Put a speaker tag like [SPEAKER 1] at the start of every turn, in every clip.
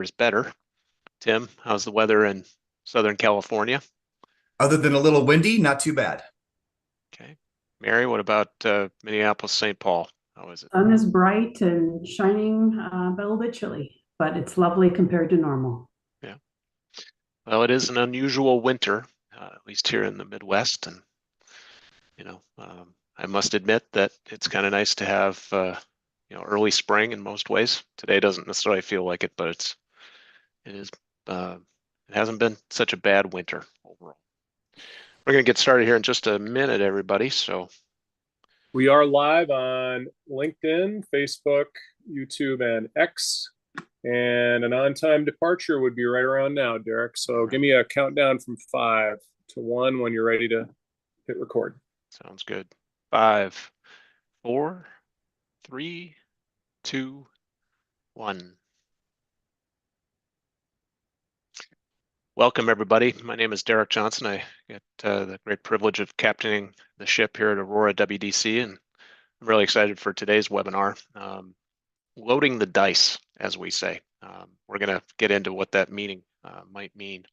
[SPEAKER 1] is better. Tim, how's the weather in Southern California?
[SPEAKER 2] Other than a little windy, not too bad.
[SPEAKER 1] Okay. Mary, what about Minneapolis, St. Paul? How is it?
[SPEAKER 3] Sun is bright and shining, but a little bit chilly, but it's lovely compared to normal.
[SPEAKER 1] Yeah. Well, it is an unusual winter, at least here in the Midwest, and I must admit that it's kind of nice to have early spring in most ways. Today doesn't necessarily feel like it, but it is uh, it hasn't been such a bad winter overall. We're going to get started here in just a minute, everybody. So
[SPEAKER 4] We are live on LinkedIn, Facebook, YouTube, and X. And an on-time departure would be right around now, Derek. So give me a countdown from 5 to 1 when you're ready to hit record.
[SPEAKER 1] sounds good. 5, 4, 3, 2, 1. Welcome, everybody. My name is Derek Johnson. I get the great privilege of captaining the ship here at Aurora WDC, and I'm really excited for today's webinar. Loading the dice, as we say. We're going to get into what that meaning might mean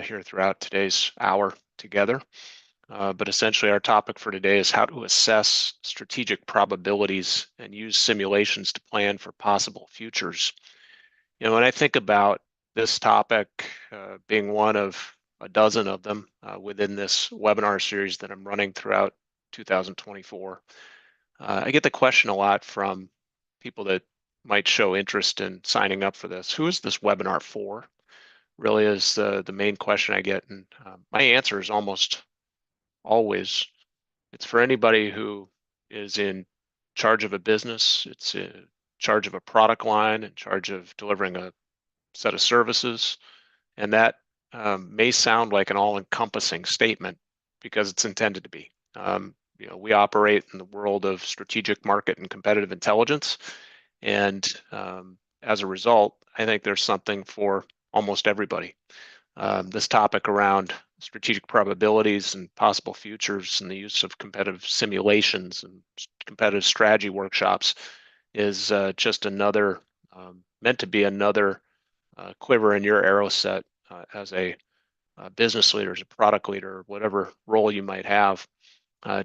[SPEAKER 1] here throughout today's hour together. But essentially, our topic for today is how to assess strategic probabilities and use simulations to plan for possible futures. When I think about this topic being one of a dozen of them within this webinar series that I'm running throughout 2024, I get the question a lot from people that might show interest in signing up for this. Who is this webinar for? Really is the main question I get. And my answer is almost always, it's for anybody who is in charge of a business, it's in charge of a product line, in charge of delivering a set of services. And that may sound like an all-encompassing statement because it's intended to be. We operate in the world of strategic market and competitive intelligence. And as a result, I think there's something for almost everybody. This topic around strategic probabilities and possible futures and the use of competitive simulations and competitive strategy workshops is just another, meant to be another quiver in your arrow set as a business leader, as a product leader, whatever role you might have,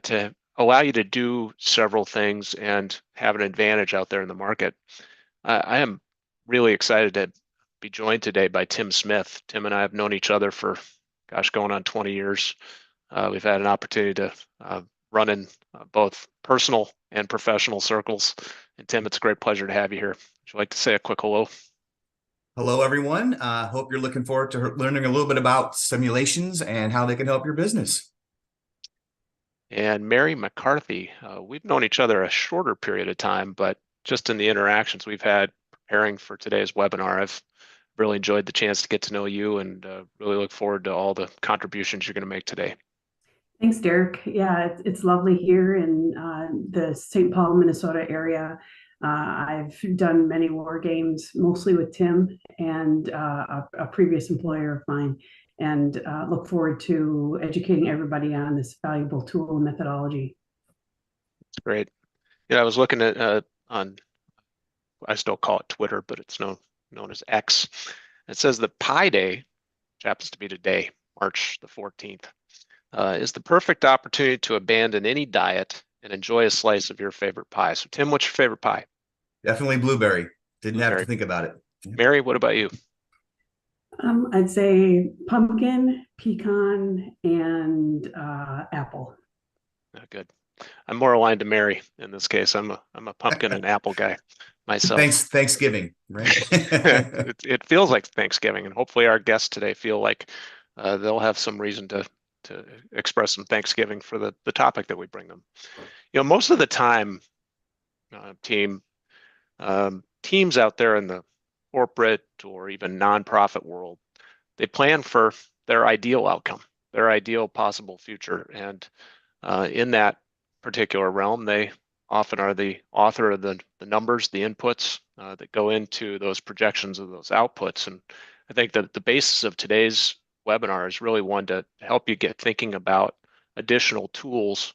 [SPEAKER 1] to allow you to do several things and have an advantage out there in the market. I am really excited to be joined today by Tim Smith. Tim and I have known each other for, going on 20 years. We've had an opportunity to run in both personal and professional circles. And Tim, it's a great pleasure to have you here. Would you like to say a quick hello?
[SPEAKER 2] Hello, everyone. Hope you're looking forward to learning a little bit about simulations and how they can help your business.
[SPEAKER 1] And Mary McCarthy, we've known each other a shorter period of time, but just in the interactions we've had preparing for today's webinar, I've really enjoyed the chance to get to know you and really look forward to all the contributions you're going to make today.
[SPEAKER 3] Thanks, Derek. Yeah, it's lovely here in the St. Paul, Minnesota area. I've done many war games, mostly with Tim and a previous employer of mine, and look forward to educating everybody on this valuable tool and methodology.
[SPEAKER 1] It's great. I was looking at on, I still call it Twitter, but it's known as X. It says that Pi Day, which happens to be today, March the 14th, is the perfect opportunity to abandon any diet and enjoy a slice of your favorite pie. So, Tim, what's your favorite pie?
[SPEAKER 2] Definitely blueberry. Didn't have to
[SPEAKER 1] Blueberry.
[SPEAKER 2] think about it.
[SPEAKER 1] Mary, what about you?
[SPEAKER 3] I'd say pumpkin, pecan, and apple.
[SPEAKER 1] Good. I'm more aligned to Mary in this case. I'm a pumpkin and apple guy myself.
[SPEAKER 2] Thanksgiving, right?
[SPEAKER 1] It feels like Thanksgiving, and hopefully our guests today feel like they'll have some reason to express some Thanksgiving for the topic that we bring them. Most of the time, teams out there in the corporate or even nonprofit world, they plan for their ideal outcome, their ideal possible future, and in that particular realm, they often are the author of the numbers, the inputs that go into those projections of those outputs. And I think that the basis of today's webinar is really one to help you get thinking about additional tools,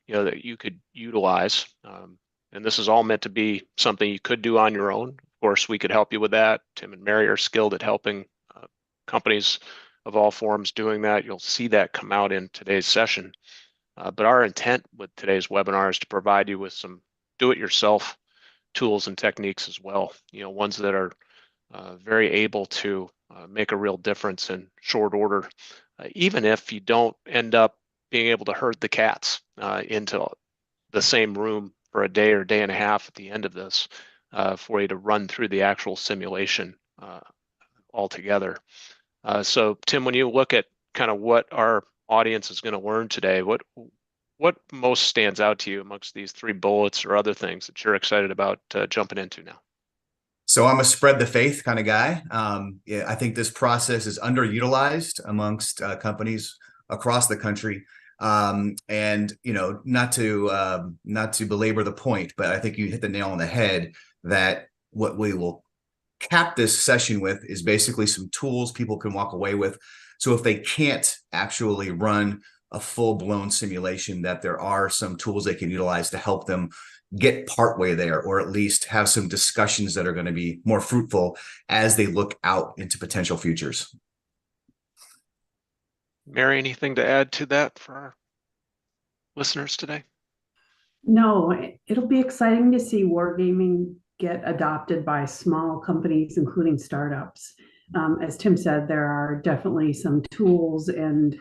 [SPEAKER 1] that you could utilize. And this is all meant to be something you could do on your own. Of course, we could help you with that. Tim and Mary are skilled at helping companies of all forms doing that. You'll see that come out in today's session. But our intent with today's webinar is to provide you with some do-it-yourself tools and techniques as well. Ones that are very able to make a real difference in short order, even if you don't end up being able to herd the cats into the same room for a day or day and a half at the end of this for you to run through the actual simulation altogether. So Tim, when you look at kind of what our audience is going to learn today, what most stands out to you amongst these 3 bullets or other things that you're excited about jumping into now?
[SPEAKER 2] So I'm a spread the faith kind of guy. Yeah, I think this process is underutilized amongst companies across the country. And not to belabor the point, but I think you hit the nail on the head that what we will cap this session with is basically some tools people can walk away with. So if they can't actually run a full-blown simulation, that there are some tools they can utilize to help them get partway there, or at least have some discussions that are going to be more fruitful as they look out into potential futures.
[SPEAKER 1] Mary, anything to add to that for our listeners today?
[SPEAKER 3] No, it'll be exciting to see wargaming get adopted by small companies, including startups. As Tim said, there are definitely some tools and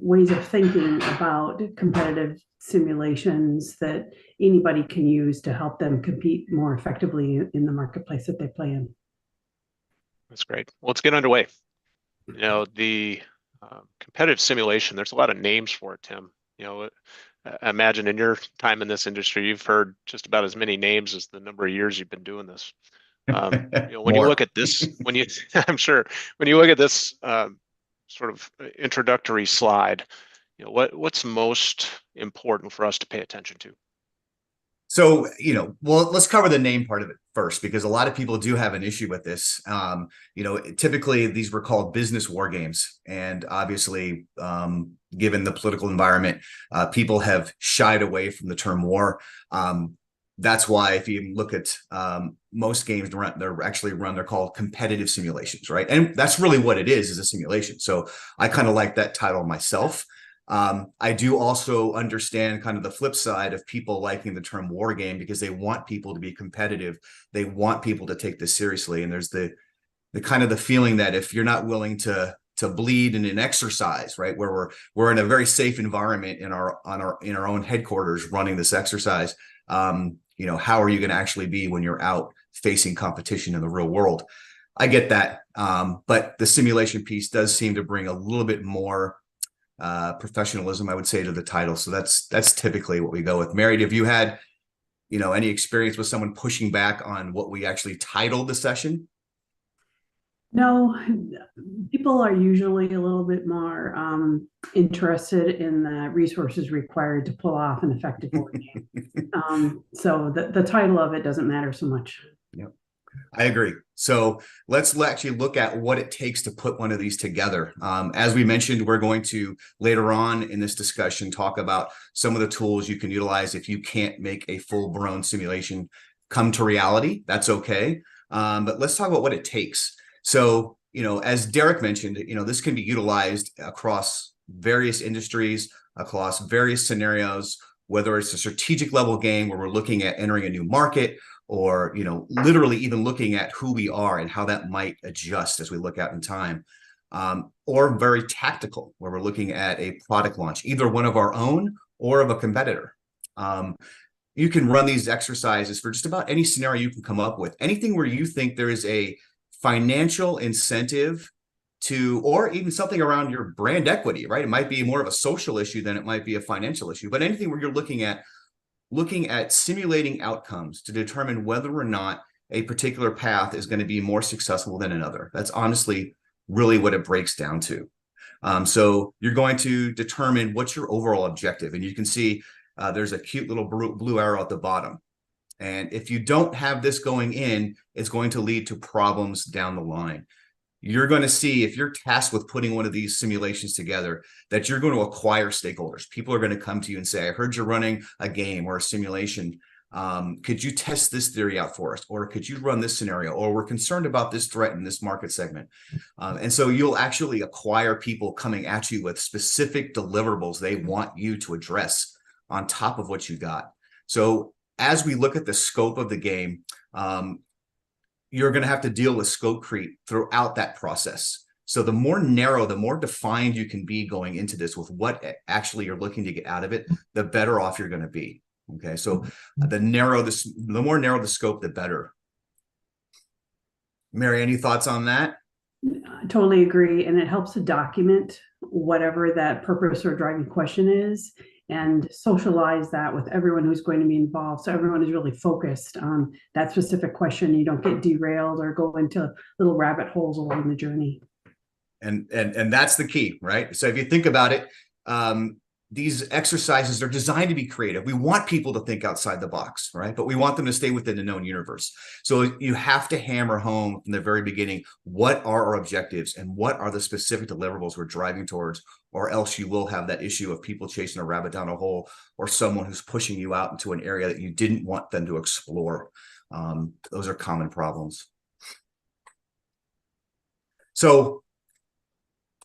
[SPEAKER 3] ways of thinking about competitive simulations that anybody can use to help them compete more effectively in the marketplace that they play in.
[SPEAKER 1] That's great. Well, let's get underway. The competitive simulation, there's a lot of names for it, Tim. I imagine in your time in this industry, you've heard just about as many names as the number of years you've been doing this. When you look at this, I'm sure when you look at this sort of introductory slide, what's most important for us to pay attention to?
[SPEAKER 2] So, well, let's cover the name part of it first, because a lot of people do have an issue with this. Typically these were called business war games. And obviously, given the political environment, people have shied away from the term war. That's why if you look at most games, they're called competitive simulations, right? And that's really what it is a simulation. So I kind of like that title myself. I do also understand kind of the flip side of people liking the term war game, because they want people to be competitive. They want people to take this seriously. And there's the kind of the feeling that if you're not willing to bleed in an exercise, right, where we're in a very safe environment in our own headquarters running this exercise, how are you going to actually be when you're out facing competition in the real world? I get that. But the simulation piece does seem to bring a little bit more professionalism, I would say, to the title. So that's typically what we go with. Mary, have you had, any experience with someone pushing back on what we actually titled the session?
[SPEAKER 3] No, people are usually a little bit more interested in the resources required to pull off an effective war game. So the title of it doesn't matter so much.
[SPEAKER 2] Yep, I agree. So let's actually look at what it takes to put one of these together. As we mentioned, we're going to later on in this discussion talk about some of the tools you can utilize if you can't make a full-blown simulation come to reality. That's okay. But let's talk about what it takes. So, as Derek mentioned, this can be utilized across various industries, across various scenarios, whether it's a strategic level game where we're looking at entering a new market, or, literally even looking at who we are and how that might adjust as we look out in time, or very tactical, where we're looking at a product launch, either one of our own or of a competitor. You can run these exercises for just about any scenario you can come up with, anything where you think there is a financial incentive to, or even something around your brand equity, right? It might be more of a social issue than it might be a financial issue, but anything where you're looking at simulating outcomes to determine whether or not a particular path is going to be more successful than another. That's honestly really what it breaks down to. So you're going to determine what's your overall objective. And you can see there's a cute little blue arrow at the bottom. And if you don't have this going in, it's going to lead to problems down the line. You're going to see, if you're tasked with putting one of these simulations together, that you're going to acquire stakeholders. People are going to come to you and say, I heard you're running a game or a simulation. Could you test this theory out for us? Or could you run this scenario? Or we're concerned about this threat in this market segment. And so you'll actually acquire people coming at you with specific deliverables they want you to address on top of what you got. So as we look at the scope of the game, you're going to have to deal with scope creep throughout that process. So the more narrow, the more defined you can be going into this with what actually you're looking to get out of it, the better off you're going to be. Okay, so the more narrow the scope, the better. Mary, any thoughts on that?
[SPEAKER 3] I totally agree. And it helps to document whatever that purpose or driving question is and socialize that with everyone who's going to be involved. So everyone is really focused on that specific question. You don't get derailed or go into little rabbit holes along the journey.
[SPEAKER 2] And that's the key, right? So if you think about it, these exercises are designed to be creative. We want people to think outside the box, right? But we want them to stay within the known universe. So you have to hammer home from the very beginning, what are our objectives and what are the specific deliverables we're driving towards, or else you will have that issue of people chasing a rabbit down a hole or someone who's pushing you out into an area that you didn't want them to explore. Those are common problems. So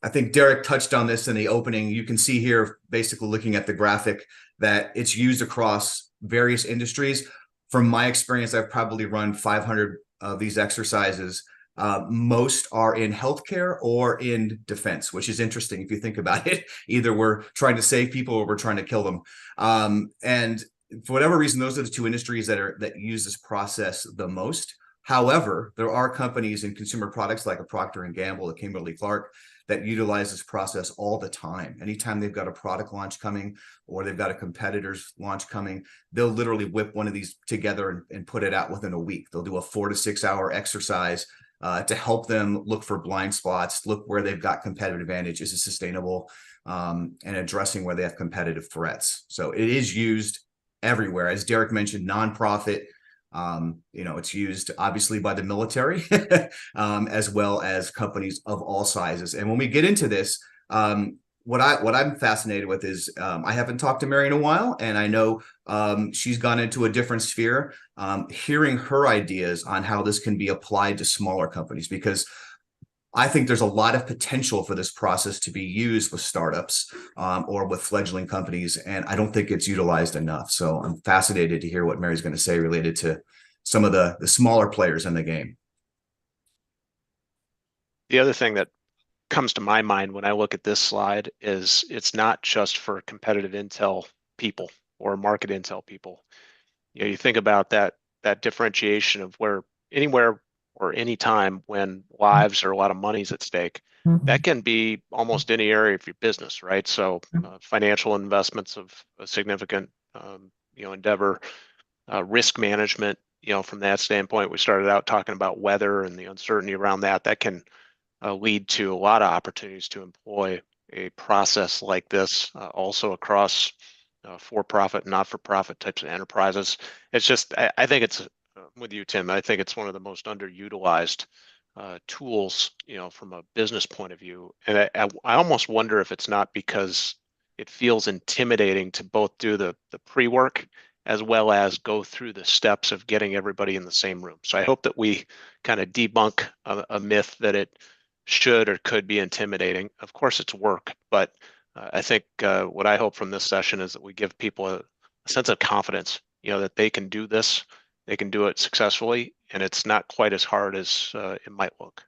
[SPEAKER 2] I think Derek touched on this in the opening. You can see here, basically looking at the graphic, that it's used across various industries. From my experience, I've probably run 500 of these exercises. Most are in healthcare or in defense, which is interesting if you think about it. Either we're trying to save people or we're trying to kill them. And for whatever reason, those are the two industries that use this process the most. However, there are companies in consumer products like a Procter & Gamble, a Kimberly-Clark, that utilize this process all the time. Anytime they've got a product launch coming or they've got a competitor's launch coming, they'll literally whip one of these together and put it out within a week. They'll do a 4 to 6 hour exercise to help them look for blind spots, look where they've got competitive advantage, is it sustainable, and addressing where they have competitive threats. So it is used everywhere. As Derek mentioned, nonprofit, it's used obviously by the military as well as companies of all sizes. And when we get into this, what I'm fascinated with is I haven't talked to Mary in a while, and I know she's gone into a different sphere. Hearing her ideas on how this can be applied to smaller companies, because I think there's a lot of potential for this process to be used with startups or with fledgling companies, and I don't think it's utilized enough. So I'm fascinated to hear what Mary's going to say related to some of the smaller players in the game.
[SPEAKER 1] The other thing that comes to my mind when I look at this slide is it's not just for competitive intel people or market intel people. You think about that differentiation of where anywhere or any time when lives or a lot of money's at stake, that can be almost any area of your business, right? So financial investments of a significant, endeavor, risk management, from that standpoint, we started out talking about weather and the uncertainty around that. That can lead to a lot of opportunities to employ a process like this, also across for-profit, not-for-profit types of enterprises. It's just, I think it's, with you, Tim, I think it's one of the most underutilized tools, from a business point of view. And I almost wonder if it's not because it feels intimidating to both do the pre-work as well as go through the steps of getting everybody in the same room. So I hope that we kind of debunk a myth that it should or could be intimidating. Of course, it's work, but I think what I hope from this session is that we give people a sense of confidence, that they can do this, they can do it successfully, and it's not quite as hard as it might look.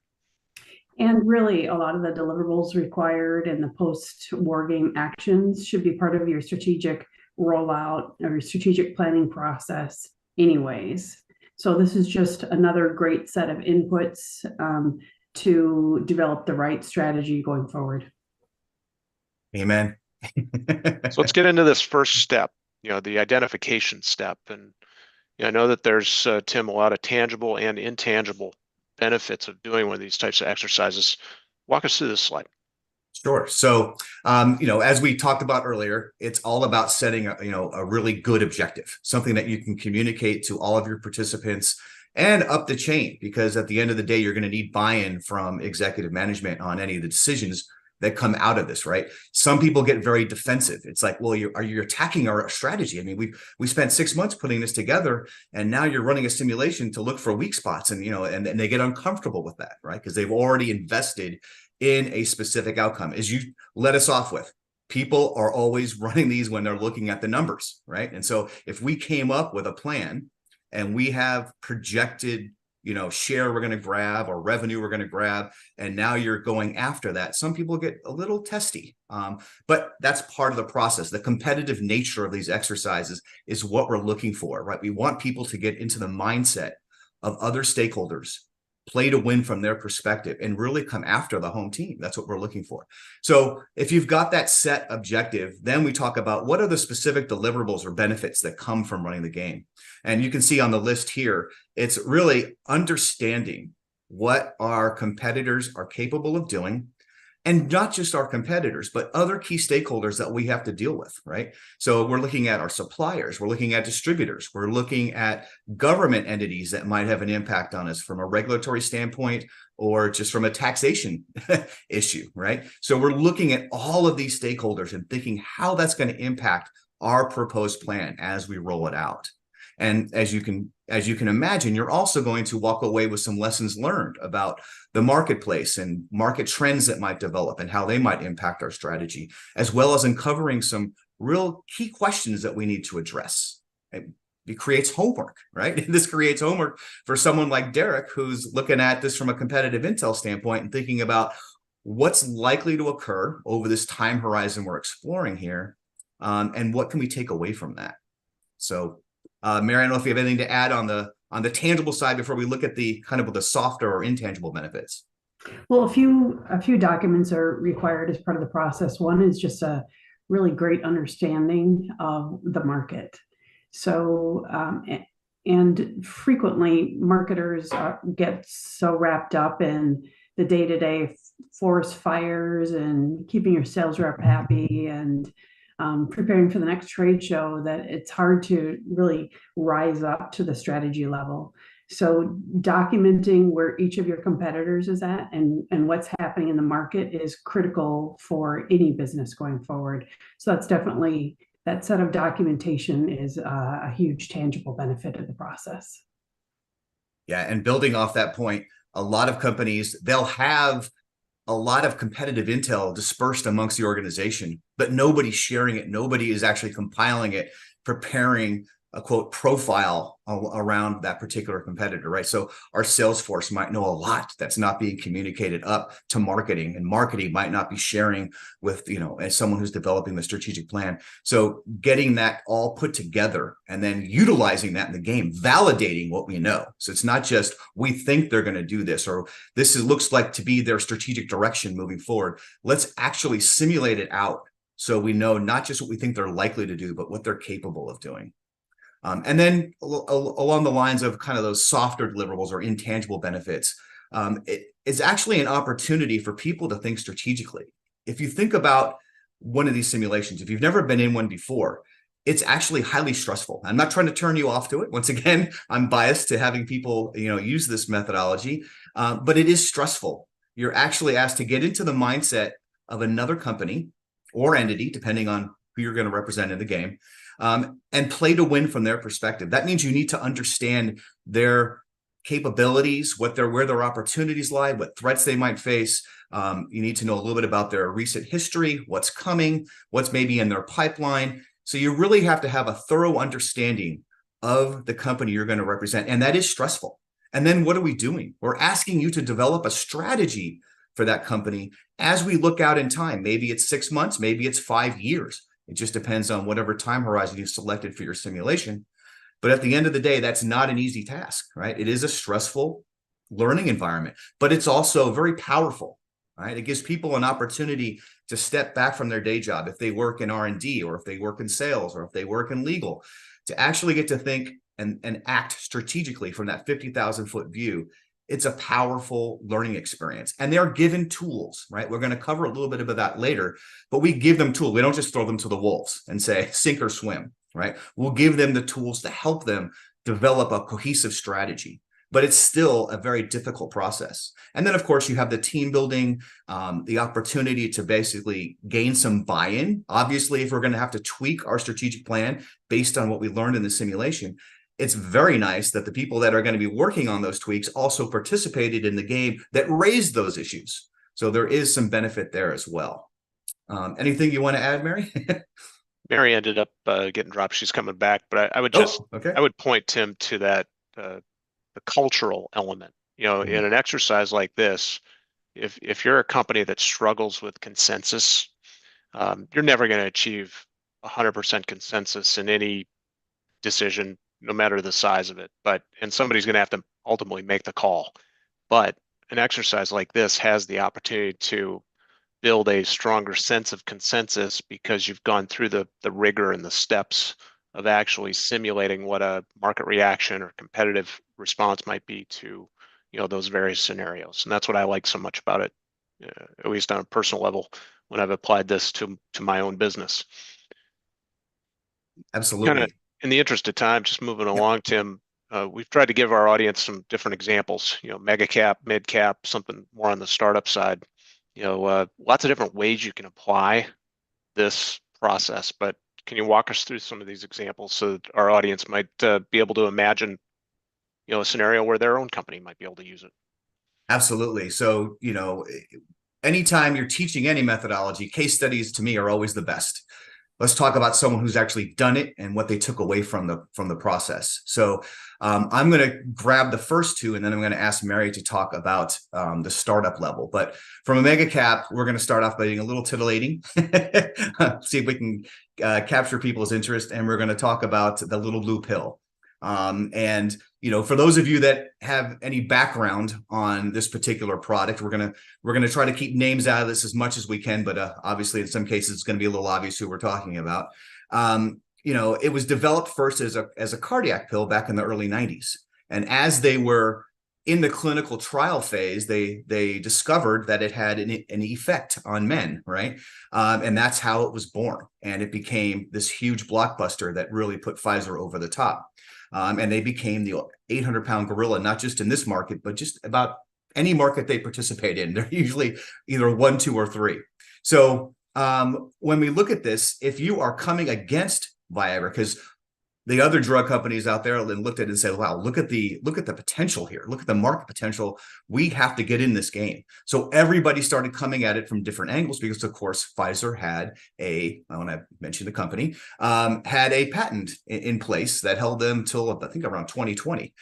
[SPEAKER 3] And really, a lot of the deliverables required and the post-war game actions should be part of your strategic rollout or your strategic planning process anyways. So this is just another great set of inputs to develop the right strategy going forward.
[SPEAKER 2] Amen.
[SPEAKER 1] So let's get into this first step, the identification step. And I know that there's, Tim, a lot of tangible and intangible benefits of doing one of these types of exercises. Walk us through this slide.
[SPEAKER 2] Sure. So, as we talked about earlier, it's all about setting a really good objective, something that you can communicate to all of your participants and up the chain, because at the end of the day, you're going to need buy-in from executive management on any of the decisions that come out of this, right? Some people get very defensive. It's like, well, are you attacking our strategy? I mean, we spent 6 months putting this together, and now you're running a simulation to look for weak spots, and and they get uncomfortable with that, right? Because they've already invested in a specific outcome. As you let us off with, people are always running these when they're looking at the numbers, right? And so if we came up with a plan and we have projected share we're going to grab or revenue we're going to grab, and now you're going after that, some people get a little testy. But that's part of the process. The competitive nature of these exercises is what we're looking for, right? We want people to get into the mindset of other stakeholders, play to win from their perspective, and really come after the home team. That's what we're looking for. So if you've got that set objective, then we talk about what are the specific deliverables or benefits that come from running the game. And you can see on the list here, it's really understanding what our competitors are capable of doing, and not just our competitors, but other key stakeholders that we have to deal with, right? So we're looking at our suppliers, we're looking at distributors, we're looking at government entities that might have an impact on us from a regulatory standpoint or just from a taxation issue, right? So we're looking at all of these stakeholders and thinking how that's going to impact our proposed plan as we roll it out. And as you can imagine, you're also going to walk away with some lessons learned about the marketplace and market trends that might develop and how they might impact our strategy, as well as uncovering some real key questions that we need to address. It creates homework, right? This creates homework for someone like Derek, who's looking at this from a competitive intel standpoint and thinking about what's likely to occur over this time horizon we're exploring here, and what can we take away from that. So Mary, I don't know if you have anything to add on the tangible side before we look at the kind of the softer or intangible benefits.
[SPEAKER 3] Well, a few documents are required as part of the process. One is just a really great understanding of the market. So, and frequently marketers get so wrapped up in the day-to-day forest fires and keeping your sales rep happy and preparing for the next trade show that it's hard to really rise up to the strategy level. So documenting where each of your competitors is at and what's happening in the market is critical for any business going forward. So that's definitely, that set of documentation is a huge tangible benefit of the process.
[SPEAKER 2] Yeah, and building off that point, a lot of companies, they'll have a lot of competitive intel dispersed amongst the organization, but nobody's sharing it. Nobody is actually compiling it, preparing a quote profile around that particular competitor, right? So our sales force might know a lot that's not being communicated up to marketing, and marketing might not be sharing with, as someone who's developing the strategic plan. So getting that all put together and then utilizing that in the game, validating what we know. So it's not just we think they're going to do this, or this looks like to be their strategic direction moving forward. Let's actually simulate it out so we know not just what we think they're likely to do, but what they're capable of doing. And then along the lines of kind of those softer deliverables or intangible benefits, it's actually an opportunity for people to think strategically. If you think about one of these simulations, if you've never been in one before, it's actually highly stressful. I'm not trying to turn you off to it. Once again, I'm biased to having people, use this methodology, but it is stressful. You're actually asked to get into the mindset of another company or entity, depending on who you're going to represent in the game, and play to win from their perspective. That means you need to understand their capabilities, where their opportunities lie, what threats they might face. You need to know a little bit about their recent history, what's coming, what's maybe in their pipeline. So you really have to have a thorough understanding of the company you're going to represent. And that is stressful. And then what are we doing? We're asking you to develop a strategy for that company as we look out in time. Maybe it's 6 months, maybe it's 5 years. It just depends on whatever time horizon you've selected for your simulation. But at the end of the day, that's not an easy task, right? It is a stressful learning environment, but it's also very powerful, right? It gives people an opportunity to step back from their day job if they work in R&D, or if they work in sales, or if they work in legal, to actually get to think and act strategically from that 50,000-foot view. It's a powerful learning experience, and they're given tools, right? We're going to cover a little bit about that later, but we give them tools. We don't just throw them to the wolves and say, sink or swim, right? We'll give them the tools to help them develop a cohesive strategy but it's still a very difficult process. And then, of course, you have the team building, the opportunity to basically gain some buy-in. Obviously, if we're going to have to tweak our strategic plan based on what we learned in the simulation, it's very nice that the people that are going to be working on those tweaks also participated in the game that raised those issues. So there is some benefit there as well. Anything you want to add, Mary?
[SPEAKER 1] Mary ended up getting dropped. She's coming back, but I would just,
[SPEAKER 2] okay.
[SPEAKER 1] I would point Tim to that, the cultural element. You know, in an exercise like this, if you're a company that struggles with consensus, you're never going to achieve 100% consensus in any decision, no matter the size of it. And somebody's going to have to ultimately make the call. But an exercise like this has the opportunity to build a stronger sense of consensus because you've gone through the rigor and the steps of actually simulating what a market reaction or competitive response might be to, you know, those various scenarios. And that's what I like so much about it, at least on a personal level, when I've applied this to my own business.
[SPEAKER 2] Absolutely.
[SPEAKER 1] Kinda, in the interest of time, just moving along, Tim, we've tried to give our audience some different examples, you know, mega cap, mid cap, something more on the startup side. You know, lots of different ways you can apply this process, but can you walk us through some of these examples so that our audience might be able to imagine, you know, a scenario where their own company might be able to use it?
[SPEAKER 2] Absolutely. So, you know, anytime you're teaching any methodology, case studies to me are always the best. Let's talk about someone who's actually done it and what they took away from the process. So I'm going to grab the first two, and then I'm going to ask Mary to talk about the startup level. But from a mega cap, we're going to start off by being a little titillating, see if we can capture people's interest, and we're going to talk about the little blue pill. And, you know, for those of you that have any background on this particular product, we're gonna try to keep names out of this as much as we can, but obviously in some cases it's going to be a little obvious who we're talking about. You know, it was developed first as a cardiac pill back in the early 90s, and as they were in the clinical trial phase, they discovered that it had an effect on men, right? And that's how it was born, and it became this huge blockbuster that really put Pfizer over the top. And they became the 800-pound gorilla, not just in this market, but just about any market they participate in. They're usually either 1, 2, or 3. So when we look at this, if you are coming against Viagra, because the other drug companies out there looked at it and said, wow, look at the potential here. Look at the market potential. We have to get in this game. So everybody started coming at it from different angles because, of course, Pfizer had I want to mention the company, had a patent in place that held them till, I think, around 2020.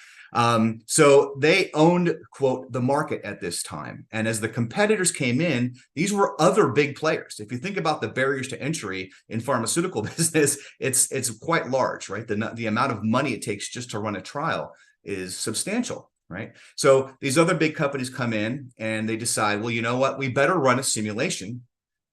[SPEAKER 2] So they owned, quote, the market at this time. And as the competitors came in, these were other big players. If you think about the barriers to entry in pharmaceutical business, it's quite large, right? The amount of money it takes just to run a trial is substantial, right? So these other big companies come in and they decide, well, you know what? We better run a simulation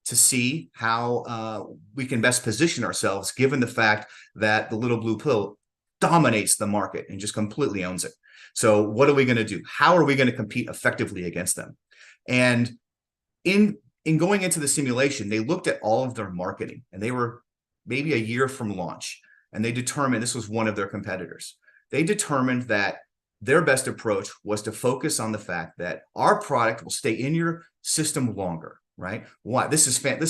[SPEAKER 2] to see how we can best position ourselves, given the fact that the little blue pill dominates the market and just completely owns it. So what are we going to do? How are we going to compete effectively against them? And in going into the simulation, they looked at all of their marketing, and they were maybe a year from launch, and they determined this was one of their competitors. They determined that their best approach was to focus on the fact that our product will stay in your system longer, right? Why? This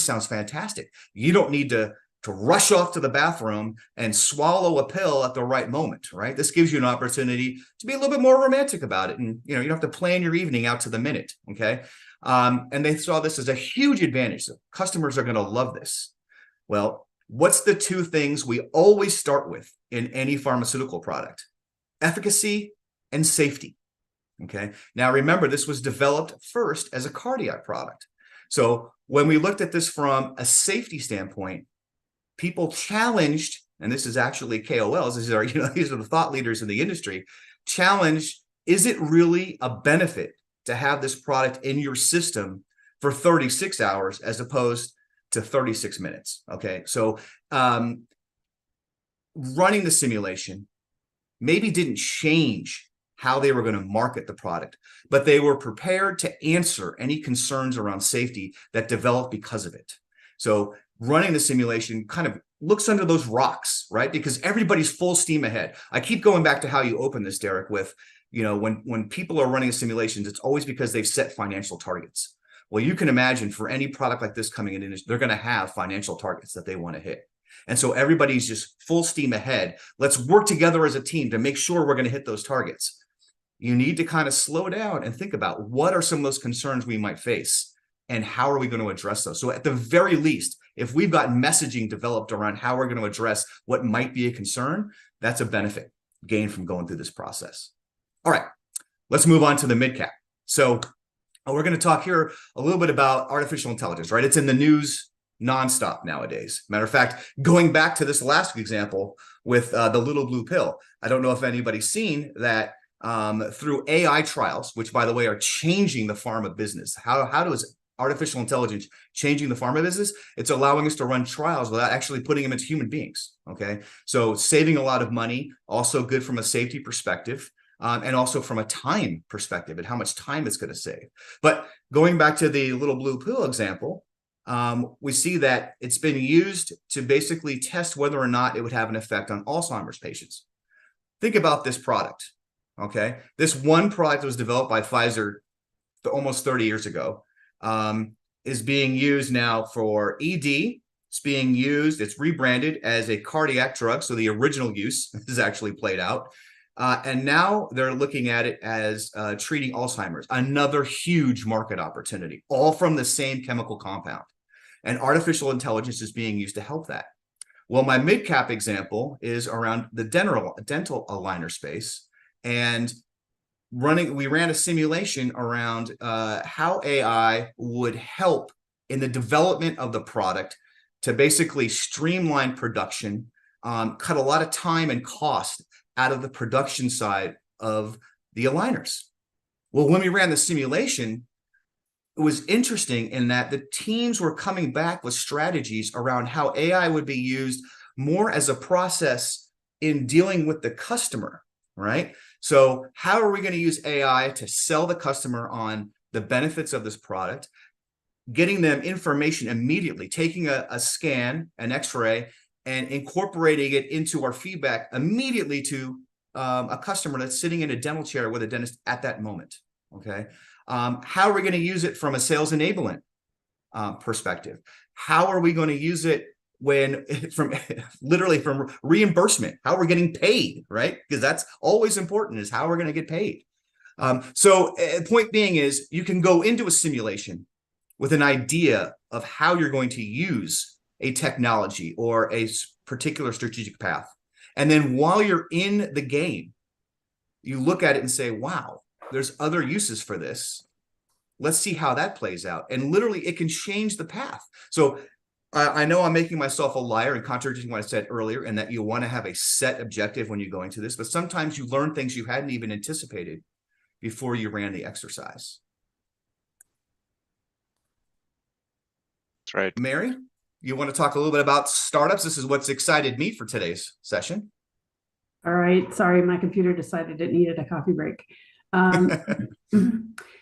[SPEAKER 2] sounds fantastic. You don't need to rush off to the bathroom and swallow a pill at the right moment, right? This gives you an opportunity to be a little bit more romantic about it. And, you know, you don't have to plan your evening out to the minute, okay? And they saw this as a huge advantage. So customers are going to love this. Well, what's the two things we always start with in any pharmaceutical product? Efficacy and safety, okay? Now, remember, this was developed first as a cardiac product. So when we looked at this from a safety standpoint, people challenged, and this is actually KOLs, these are the thought leaders in the industry, challenged, is it really a benefit to have this product in your system for 36 hours as opposed to 36 minutes? Okay, so running the simulation maybe didn't change how they were going to market the product, but they were prepared to answer any concerns around safety that developed because of it. So running the simulation kind of looks under those rocks, right? Because everybody's full steam ahead. I keep going back to how you open this, Derek, with when people are running simulations, it's always because they've set financial targets. Well, you can imagine for any product like this coming in, they're going to have financial targets that they want to hit. And so everybody's just full steam ahead. Let's work together as a team to make sure we're going to hit those targets. You need to kind of slow down and think about what are some of those concerns we might face and how are we going to address those. So at the very least, if we've got messaging developed around how we're going to address what might be a concern, that's a benefit gained from going through this process. All right, let's move on to the mid-cap. So we're going to talk here a little bit about artificial intelligence, right? It's in the news nonstop nowadays. Matter of fact, going back to this last example with the little blue pill, I don't know if anybody's seen that through AI trials, which by the way are changing the pharma business. How does artificial intelligence changing the pharma business? It's allowing us to run trials without actually putting them into human beings. Okay, so saving a lot of money, also good from a safety perspective. And also from a time perspective and how much time it's going to save. But going back to the little blue pill example, we see that it's been used to basically test whether or not it would have an effect on Alzheimer's patients. Think about this product, okay? This one product was developed by Pfizer almost 30 years ago, is being used now for ED. It's being used, it's rebranded as a cardiac drug, so the original use is actually played out. And now they're looking at it as treating Alzheimer's, another huge market opportunity, all from the same chemical compound. And artificial intelligence is being used to help that. Well, my mid-cap example is around the dental aligner space. And we ran a simulation around how AI would help in the development of the product to basically streamline production, cut a lot of time and cost out of the production side of the aligners. Well, when we ran the simulation, it was interesting in that the teams were coming back with strategies around how AI would be used more as a process in dealing with the customer, right? So how are we going to use AI to sell the customer on the benefits of this product, getting them information immediately, taking a scan, an X-ray, and incorporating it into our feedback immediately to a customer that's sitting in a dental chair with a dentist at that moment, okay? How are we going to use it from a sales enablement perspective? How are we going to use it from reimbursement? How we're getting paid, right? Because that's always important, is how we're going to get paid. So point being is you can go into a simulation with an idea of how you're going to use a technology or a particular strategic path. And then while you're in the game, you look at it and say, wow, there's other uses for this. Let's see how that plays out. And literally it can change the path. So I know I'm making myself a liar and contradicting what I said earlier, and that you want to have a set objective when you go into this, but sometimes you learn things you hadn't even anticipated before you ran the exercise.
[SPEAKER 1] That's right.
[SPEAKER 2] Mary, you want to talk a little bit about startups? This is what's excited me for today's session.
[SPEAKER 3] All right. Sorry, my computer decided it needed a coffee break.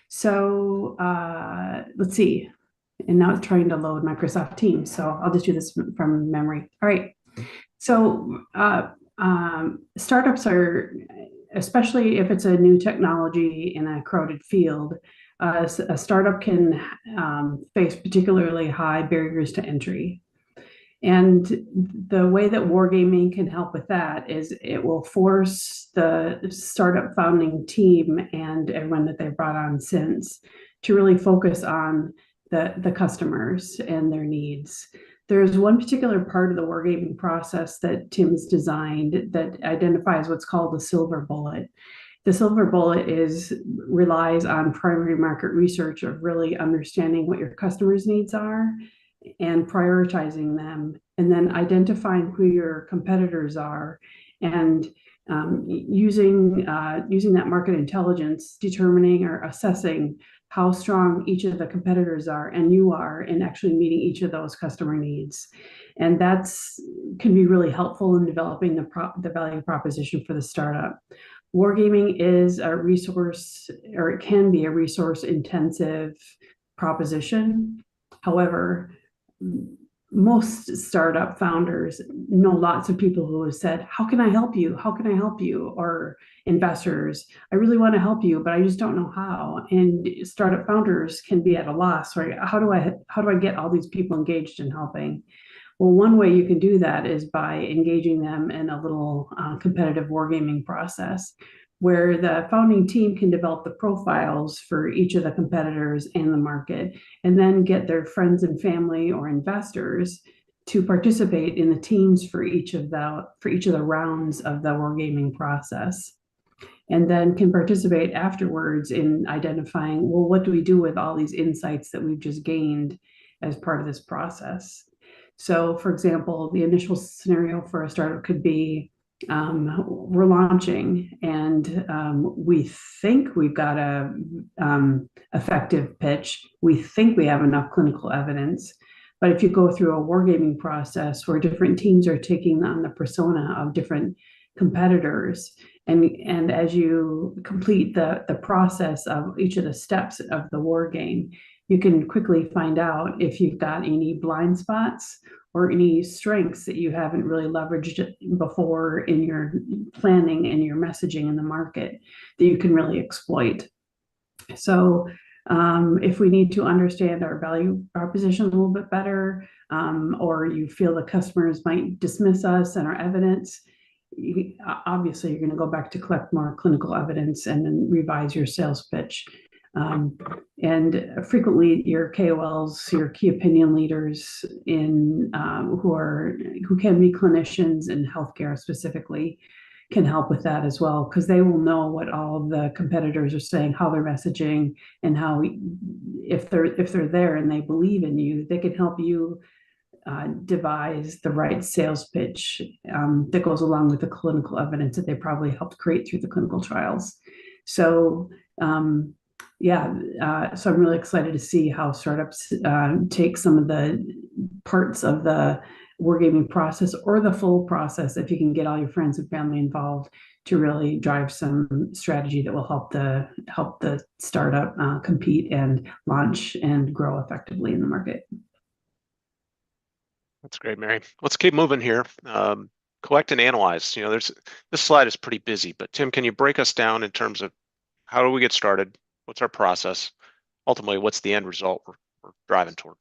[SPEAKER 3] So let's see. And now it's trying to load Microsoft Teams. So I'll just do this from memory. All right. So startups are, especially if it's a new technology in a crowded field, a startup can face particularly high barriers to entry. And the way that wargaming can help with that is it will force the startup founding team and everyone that they've brought on since to really focus on the customers and their needs. There's one particular part of the wargaming process that Tim's designed that identifies what's called the silver bullet. The silver bullet relies on primary market research of really understanding what your customers' needs are and prioritizing them, and then identifying who your competitors are, and using that market intelligence, determining or assessing how strong each of the competitors are and you are in actually meeting each of those customer needs. And can be really helpful in developing the value proposition for the startup. Wargaming is a resource, or it can be a resource intensive proposition. However, most startup founders know lots of people who have said, how can I help you? How can I help you? Or investors, I really want to help you, but I just don't know how. And startup founders can be at a loss, right? How do I get all these people engaged in helping? Well, one way you can do that is by engaging them in a little competitive wargaming process where the founding team can develop the profiles for each of the competitors and the market, and then get their friends and family or investors to participate in the teams for each of the rounds of the wargaming process, and then can participate afterwards in identifying, well, what do we do with all these insights that we've just gained as part of this process? So, for example, the initial scenario for a startup could be we're launching and we think we've got a effective pitch. We think we have enough clinical evidence. But if you go through a wargaming process where different teams are taking on the persona of different competitors, and as you complete the process of each of the steps of the war game, you can quickly find out if you've got any blind spots or any strengths that you haven't really leveraged before in your planning and your messaging in the market that you can really exploit. So if we need to understand our value proposition a little bit better, or you feel the customers might dismiss us and our evidence, obviously you're going to go back to collect more clinical evidence and then revise your sales pitch. And frequently your KOLs, your key opinion leaders who can be clinicians in healthcare specifically, can help with that as well, because they will know what all of the competitors are saying, how they're messaging, and how if they're there and they believe in you, they can help you devise the right sales pitch that goes along with the clinical evidence that they probably helped create through the clinical trials. So so I'm really excited to see how startups take some of the parts of the wargaming process or the full process, if you can get all your friends and family involved, to really drive some strategy that will help the startup compete and launch and grow effectively in the market.
[SPEAKER 1] That's great, Mary. Let's keep moving here. Collect and analyze. This slide is pretty busy, but Tim, can you break us down in terms of how do we get started? What's our process? Ultimately, what's the end result we're driving toward?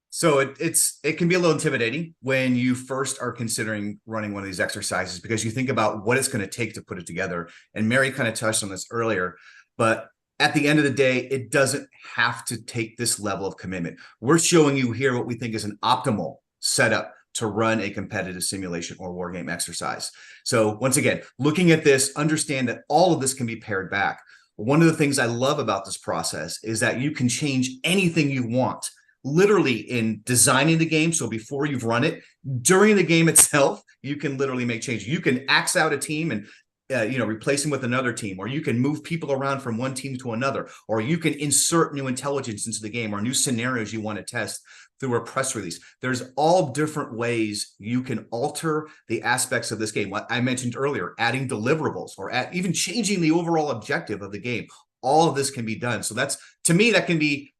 [SPEAKER 2] So it can be a little intimidating when you first are considering running one of these exercises, because you think about what it's going to take to put it together. And Mary kind of touched on this earlier, but at the end of the day, it doesn't have to take this level of commitment. We're showing you here what we think is an optimal setup to run a competitive simulation or war game exercise. So once again, looking at this, understand that all of this can be pared back. One of the things I love about this process is that you can change anything you want, literally in designing the game. So before you've run it, during the game itself, you can literally make changes. You can axe out a team and replace them with another team, or you can move people around from one team to another, or you can insert new intelligence into the game or new scenarios you want to test through a press release. There's all different ways you can alter the aspects of this game. What I mentioned earlier, adding deliverables or even changing the overall objective of the game. All of this can be done. So that's, to me, that can be,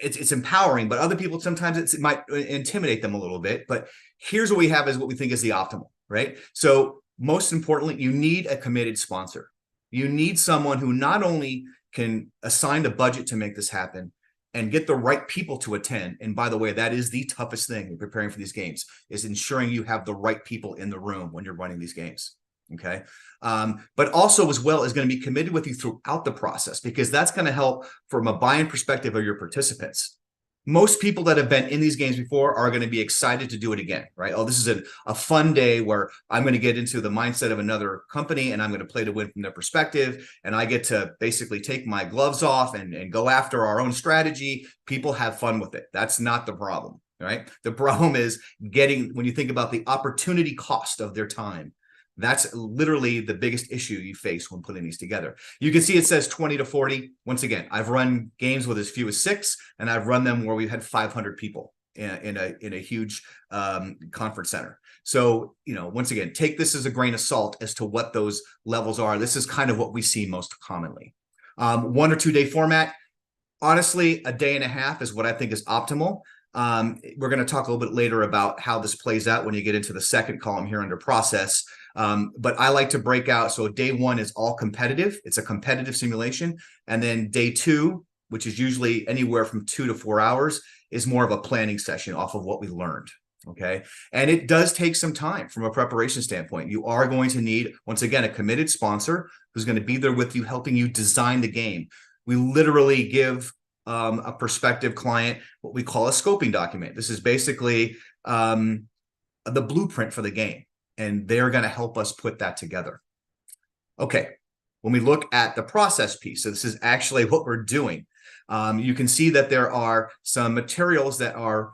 [SPEAKER 2] it's empowering, but other people, sometimes it might intimidate them a little bit. But here's what we have is what we think is the optimal, right? So most importantly, you need a committed sponsor. You need someone who not only can assign a budget to make this happen and get the right people to attend. And by the way, that is the toughest thing in preparing for these games, is ensuring you have the right people in the room when you're running these games. Okay. But also as well is going to be committed with you throughout the process, because that's going to help from a buy-in perspective of your participants. Most people that have been in these games before are going to be excited to do it again, right? Oh, this is a fun day where I'm going to get into the mindset of another company and I'm going to play to win from their perspective. And I get to basically take my gloves off and go after our own strategy. People have fun with it. That's not the problem, right? The problem is when you think about the opportunity cost of their time. That's literally the biggest issue you face when putting these together. You can see it says 20 to 40. Once again, I've run games with as few as 6, and I've run them where we've had 500 people in a huge conference center. So, once again, take this as a grain of salt as to what those levels are. This is kind of what we see most commonly. 1 or 2 day format. Honestly, a day and a half is what I think is optimal. We're going to talk a little bit later about how this plays out when you get into the second column here under process. But I like to break out. So day one is all competitive. It's a competitive simulation. And then day two, which is usually anywhere from 2 to 4 hours, is more of a planning session off of what we learned. Okay. And it does take some time from a preparation standpoint. You are going to need, once again, a committed sponsor who's going to be there with you, helping you design the game. We literally give a prospective client what we call a scoping document. This is basically the blueprint for the game, and they're going to help us put that together. Okay. When we look at the process piece, so this is actually what we're doing. You can see that there are some materials that are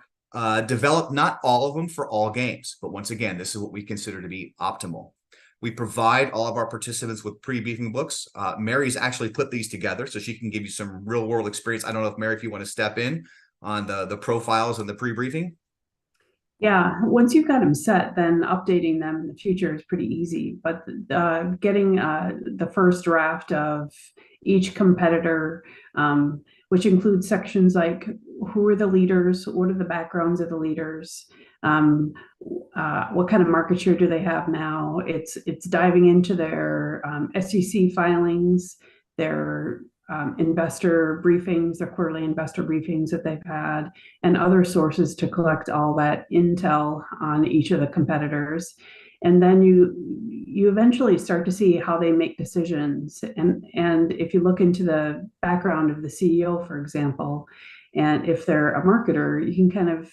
[SPEAKER 2] developed, not all of them for all games, but once again, this is what we consider to be optimal. We provide all of our participants with pre-briefing books. Mary's actually put these together so she can give you some real world experience. I don't know if Mary, if you want to step in on the profiles and the pre-briefing.
[SPEAKER 3] Yeah, once you've got them set, then updating them in the future is pretty easy. But getting the first draft of each competitor, which includes sections like who are the leaders, what are the backgrounds of the leaders, what kind of market share do they have now? It's diving into their SEC filings, their investor briefings, their quarterly investor briefings that they've had, and other sources to collect all that intel on each of the competitors. And then you eventually start to see how they make decisions. And if you look into the background of the CEO, for example, and if they're a marketer, you can kind of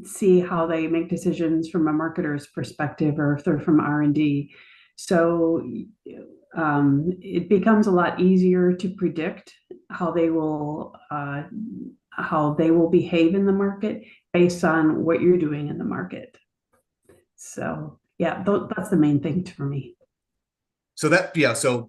[SPEAKER 3] see how they make decisions from a marketer's perspective, or if they're from R&D. So it becomes a lot easier to predict how they will behave in the market based on what you're doing in the market. So yeah, that's the main thing for me.
[SPEAKER 2] So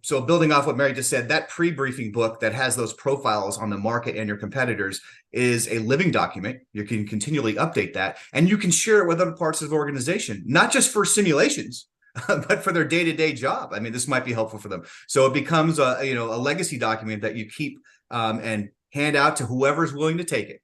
[SPEAKER 2] so building off what Mary just said, that pre-briefing book that has those profiles on the market and your competitors is a living document. You can continually update that, and you can share it with other parts of the organization, not just for simulations, but for their day-to-day job. I mean, this might be helpful for them. So it becomes a legacy document that you keep and hand out to whoever's willing to take it.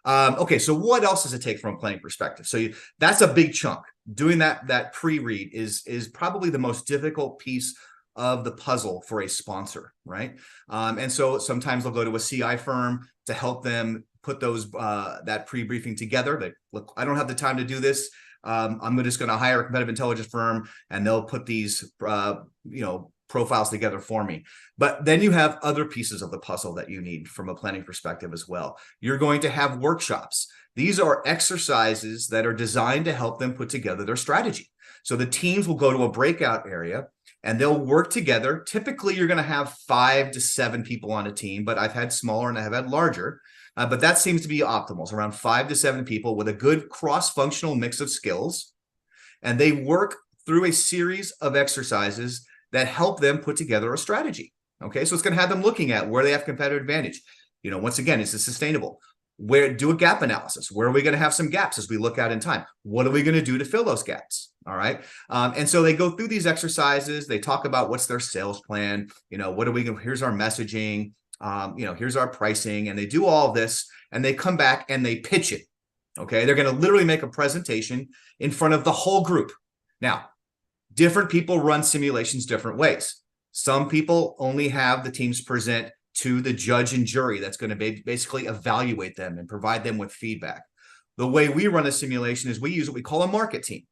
[SPEAKER 2] Okay, so what else does it take from a planning perspective? So that's a big chunk. Doing that pre-read is probably the most difficult piece of the puzzle for a sponsor, right? And so sometimes they'll go to a CI firm to help them put those that pre-briefing together. They look, I don't have the time to do this. I'm just going to hire a competitive intelligence firm, and they'll put these profiles together for me. But then you have other pieces of the puzzle that you need from a planning perspective as well. You're going to have workshops. These are exercises that are designed to help them put together their strategy. So the teams will go to a breakout area and they'll work together. Typically, you're going to have 5 to 7 people on a team, but I've had smaller and I have had larger. But that seems to be optimal. It's around 5 to 7 people with a good cross-functional mix of skills. And they work through a series of exercises that help them put together a strategy. Okay, so it's going to have them looking at where they have competitive advantage. Once again, is it sustainable? Where do a gap analysis? Where are we going to have some gaps as we look out in time? What are we going to do to fill those gaps? All right. And so they go through these exercises. They talk about what's their sales plan. What are we going to, here's our messaging. Here's our pricing, and they do all of this, and they come back and they pitch it. Okay. They're going to literally make a presentation in front of the whole group. Now, different people run simulations different ways. Some people only have the teams present to the judge and jury that's going to basically evaluate them and provide them with feedback. The way we run a simulation is we use what we call a market team.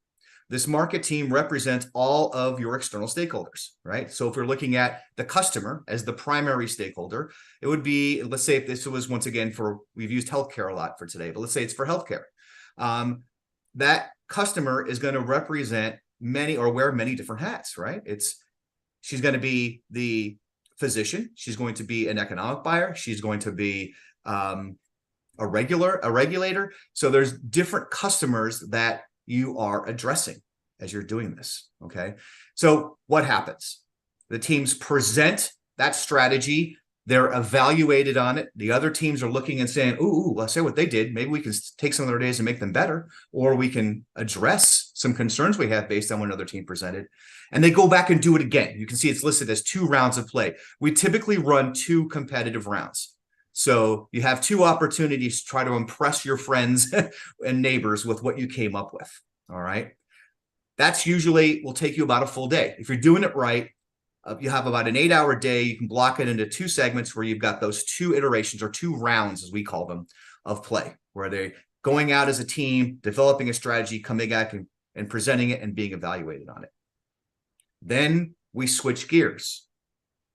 [SPEAKER 2] This market team represents all of your external stakeholders, right? So if we're looking at the customer as the primary stakeholder, it would be, let's say if this was, once again, we've used healthcare a lot for today, but let's say it's for healthcare. That customer is going to represent many or wear many different hats, right? She's going to be the physician. She's going to be an economic buyer. She's going to be a regulator. So there's different customers that you are addressing as you're doing this. Okay. So what happens? The teams present that strategy. They're evaluated on it. The other teams are looking and saying, ooh, let's say what they did. Maybe we can take some of their days and make them better, or we can address some concerns we have based on what another team presented. And they go back and do it again. You can see it's listed as 2 rounds of play. We typically run 2 competitive rounds. So you have two opportunities to try to impress your friends and neighbors with what you came up with. All right. That's usually will take you about a full day. If you're doing it right, you have about an 8-hour day. You can block it into 2 segments where you've got those 2 iterations or 2 rounds, as we call them, of play, where they're going out as a team, developing a strategy, coming back and presenting it and being evaluated on it. Then we switch gears.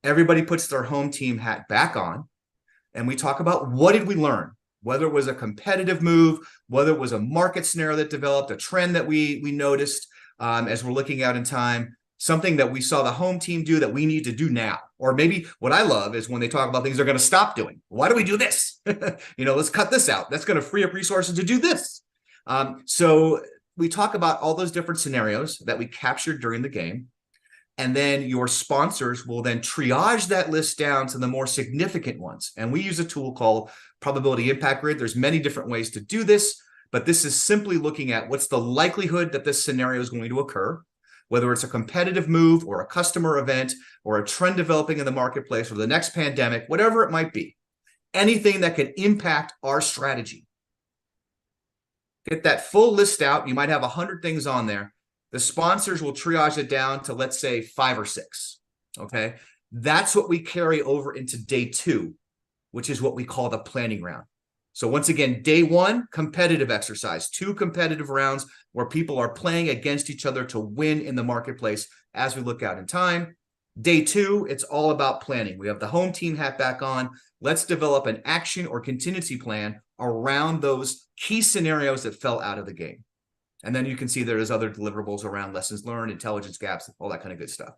[SPEAKER 2] Everybody puts their home team hat back on, and we talk about what did we learn, whether it was a competitive move, whether it was a market scenario that developed, a trend that we noticed as we're looking out in time, something that we saw the home team do that we need to do now. Or maybe what I love is when they talk about things they're going to stop doing. Why do we do this? Let's cut this out. That's going to free up resources to do this. So we talk about all those different scenarios that we captured during the game. And then your sponsors will then triage that list down to the more significant ones. And we use a tool called Probability Impact Grid. There's many different ways to do this, but this is simply looking at what's the likelihood that this scenario is going to occur, whether it's a competitive move or a customer event or a trend developing in the marketplace or the next pandemic, whatever it might be, anything that could impact our strategy. Get that full list out. You might have 100 things on there. The sponsors will triage it down to, let's say, 5 or 6. Okay. That's what we carry over into day 2, which is what we call the planning round. So once again, day 1, competitive exercise, 2 competitive rounds where people are playing against each other to win in the marketplace as we look out in time. Day 2, it's all about planning. We have the home team hat back on. Let's develop an action or contingency plan around those key scenarios that fell out of the game. And then you can see there's other deliverables around lessons learned, intelligence gaps, all that kind of good stuff.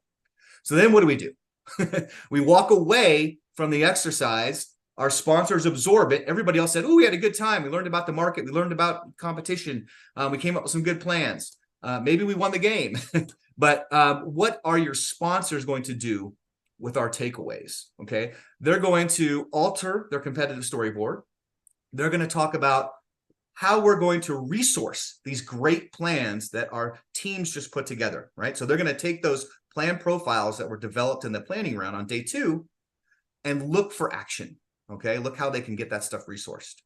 [SPEAKER 2] So then what do? We walk away from the exercise. Our sponsors absorb it. Everybody else said, oh, we had a good time. We learned about the market. We learned about competition. We came up with some good plans. Maybe we won the game. But what are your sponsors going to do with our takeaways? Okay. They're going to alter their competitive storyboard. They're going to talk about how we're going to resource these great plans that our teams just put together, right? So they're going to take those plan profiles that were developed in the planning round on day 2 and look for action, okay? Look how they can get that stuff resourced.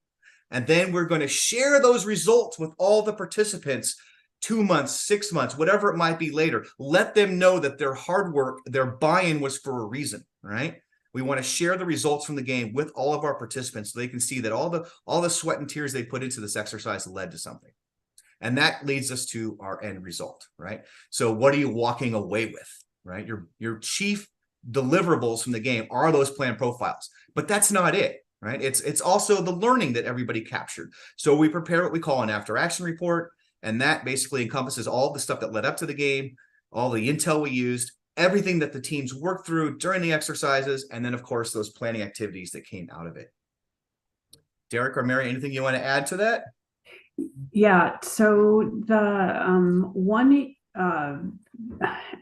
[SPEAKER 2] And then we're going to share those results with all the participants 2 months, 6 months, whatever it might be later. Let them know that their hard work, their buy-in was for a reason, right? We want to share the results from the game with all of our participants so they can see that all the sweat and tears they put into this exercise led to something. And that leads us to our end result, right? So what are you walking away with, right? Your chief deliverables from the game are those plan profiles, but that's not it, right? It's also the learning that everybody captured. So we prepare what we call an after action report, and that basically encompasses all the stuff that led up to the game, all the intel we used, everything that the teams worked through during the exercises, and then, of course, those planning activities that came out of it. Derek or Mary, anything you want to add to that?
[SPEAKER 3] Yeah, so the one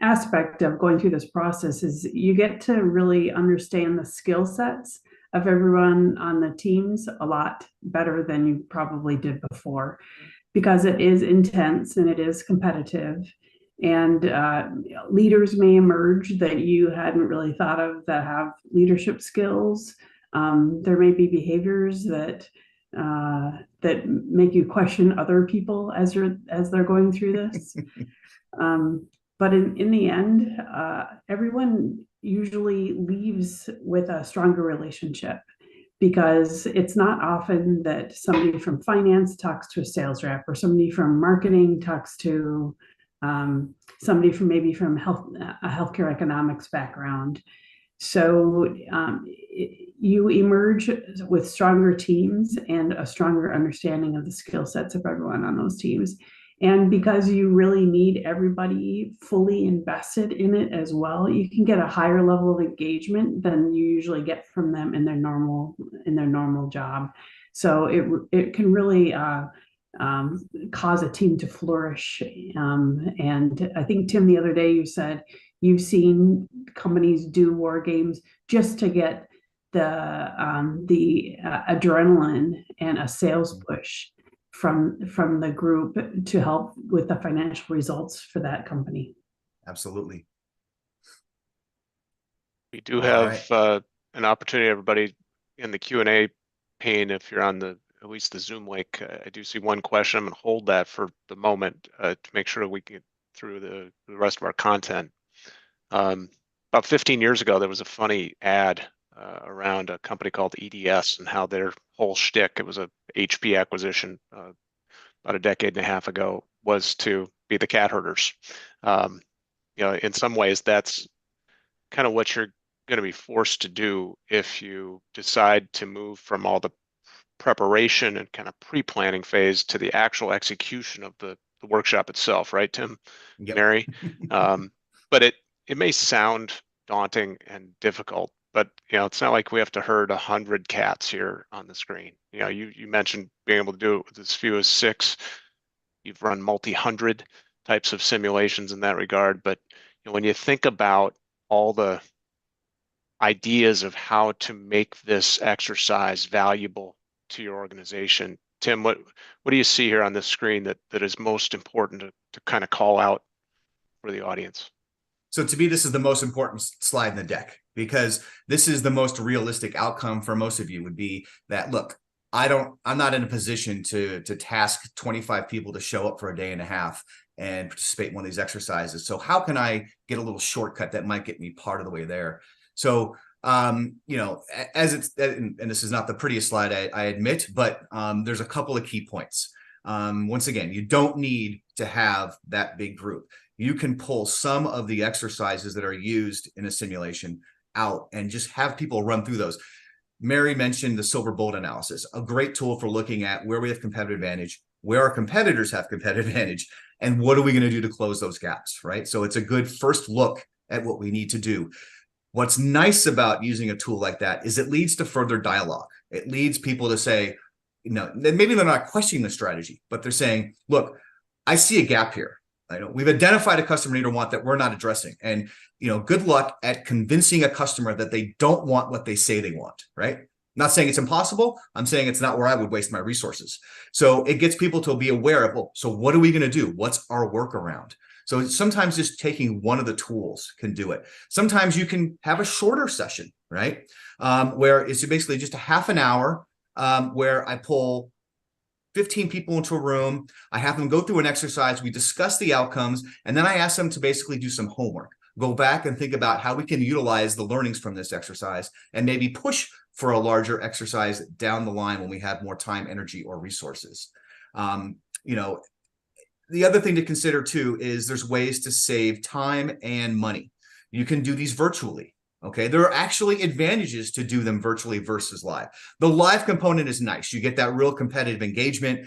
[SPEAKER 3] aspect of going through this process is you get to really understand the skill sets of everyone on the teams a lot better than you probably did before, because it is intense and it is competitive. And leaders may emerge that you hadn't really thought of that have leadership skills. There may be behaviors that make you question other people as they're going through this. But in the end, everyone usually leaves with a stronger relationship, because it's not often that somebody from finance talks to a sales rep, or somebody from marketing talks to somebody from maybe from a healthcare economics background. So you emerge with stronger teams and a stronger understanding of the skill sets of everyone on those teams. And because you really need everybody fully invested in it as well, you can get a higher level of engagement than you usually get from them in their normal job. So it can really cause a team to flourish. And I think, Tim, the other day you said you've seen companies do war games just to get the adrenaline and a sales push from the group to help with the financial results for that company.
[SPEAKER 2] Absolutely.
[SPEAKER 1] We do have an opportunity, everybody. in the Q&A pane, if you're on at least the Zoom link, I do see one question. I'm going to hold that for the moment to make sure we get through the rest of our content. About 15 years ago, there was a funny ad around a company called EDS and how their whole shtick, it was a HP acquisition about a decade and a half ago, was to be the cat herders. In some ways, that's kind of what you're going to be forced to do if you decide to move from all the preparation and kind of pre-planning phase to the actual execution of the workshop itself, right, Tim?
[SPEAKER 2] Yep.
[SPEAKER 1] Mary? But it may sound daunting and difficult, but it's not like we have to herd 100 cats here on the screen. You mentioned being able to do it with as few as 6. You've run multi-hundred types of simulations in that regard, but when you think about all the ideas of how to make this exercise valuable to your organization, Tim, what do you see here on this screen that is most important to kind of call out for the audience?
[SPEAKER 2] So to me, this is the most important slide in the deck, because this is the most realistic outcome for most of you would be that, look, I'm not in a position to task 25 people to show up for a day and a half and participate in one of these exercises. So how can I get a little shortcut that might get me part of the way there? So, as it's, and this is not the prettiest slide, I admit, but there's a couple of key points. Once again, you don't need to have that big group. You can pull some of the exercises that are used in a simulation out and just have people run through those. Mary mentioned the silver bullet analysis, a great tool for looking at where we have competitive advantage, where our competitors have competitive advantage, and what are we going to do to close those gaps, right? So it's a good first look at what we need to do. What's nice about using a tool like that is it leads to further dialogue. It leads people to say, maybe they're not questioning the strategy, but they're saying, look, I see a gap here. I know we've identified a customer need or want that we're not addressing. And, good luck at convincing a customer that they don't want what they say they want, right? Not saying it's impossible. I'm saying it's not where I would waste my resources. So it gets people to be aware of, well, so what are we going to do? What's our workaround? So sometimes just taking one of the tools can do it. Sometimes you can have a shorter session, right? Where it's basically just a half an hour where I pull 15 people into a room. I have them go through an exercise. We discuss the outcomes, and then I ask them to basically do some homework. Go back and think about how we can utilize the learnings from this exercise and maybe push for a larger exercise down the line when we have more time, energy, or resources. The other thing to consider too is there's ways to save time and money. You can do these virtually. Okay, there are actually advantages to do them virtually versus live. The live component is nice. You get that real competitive engagement.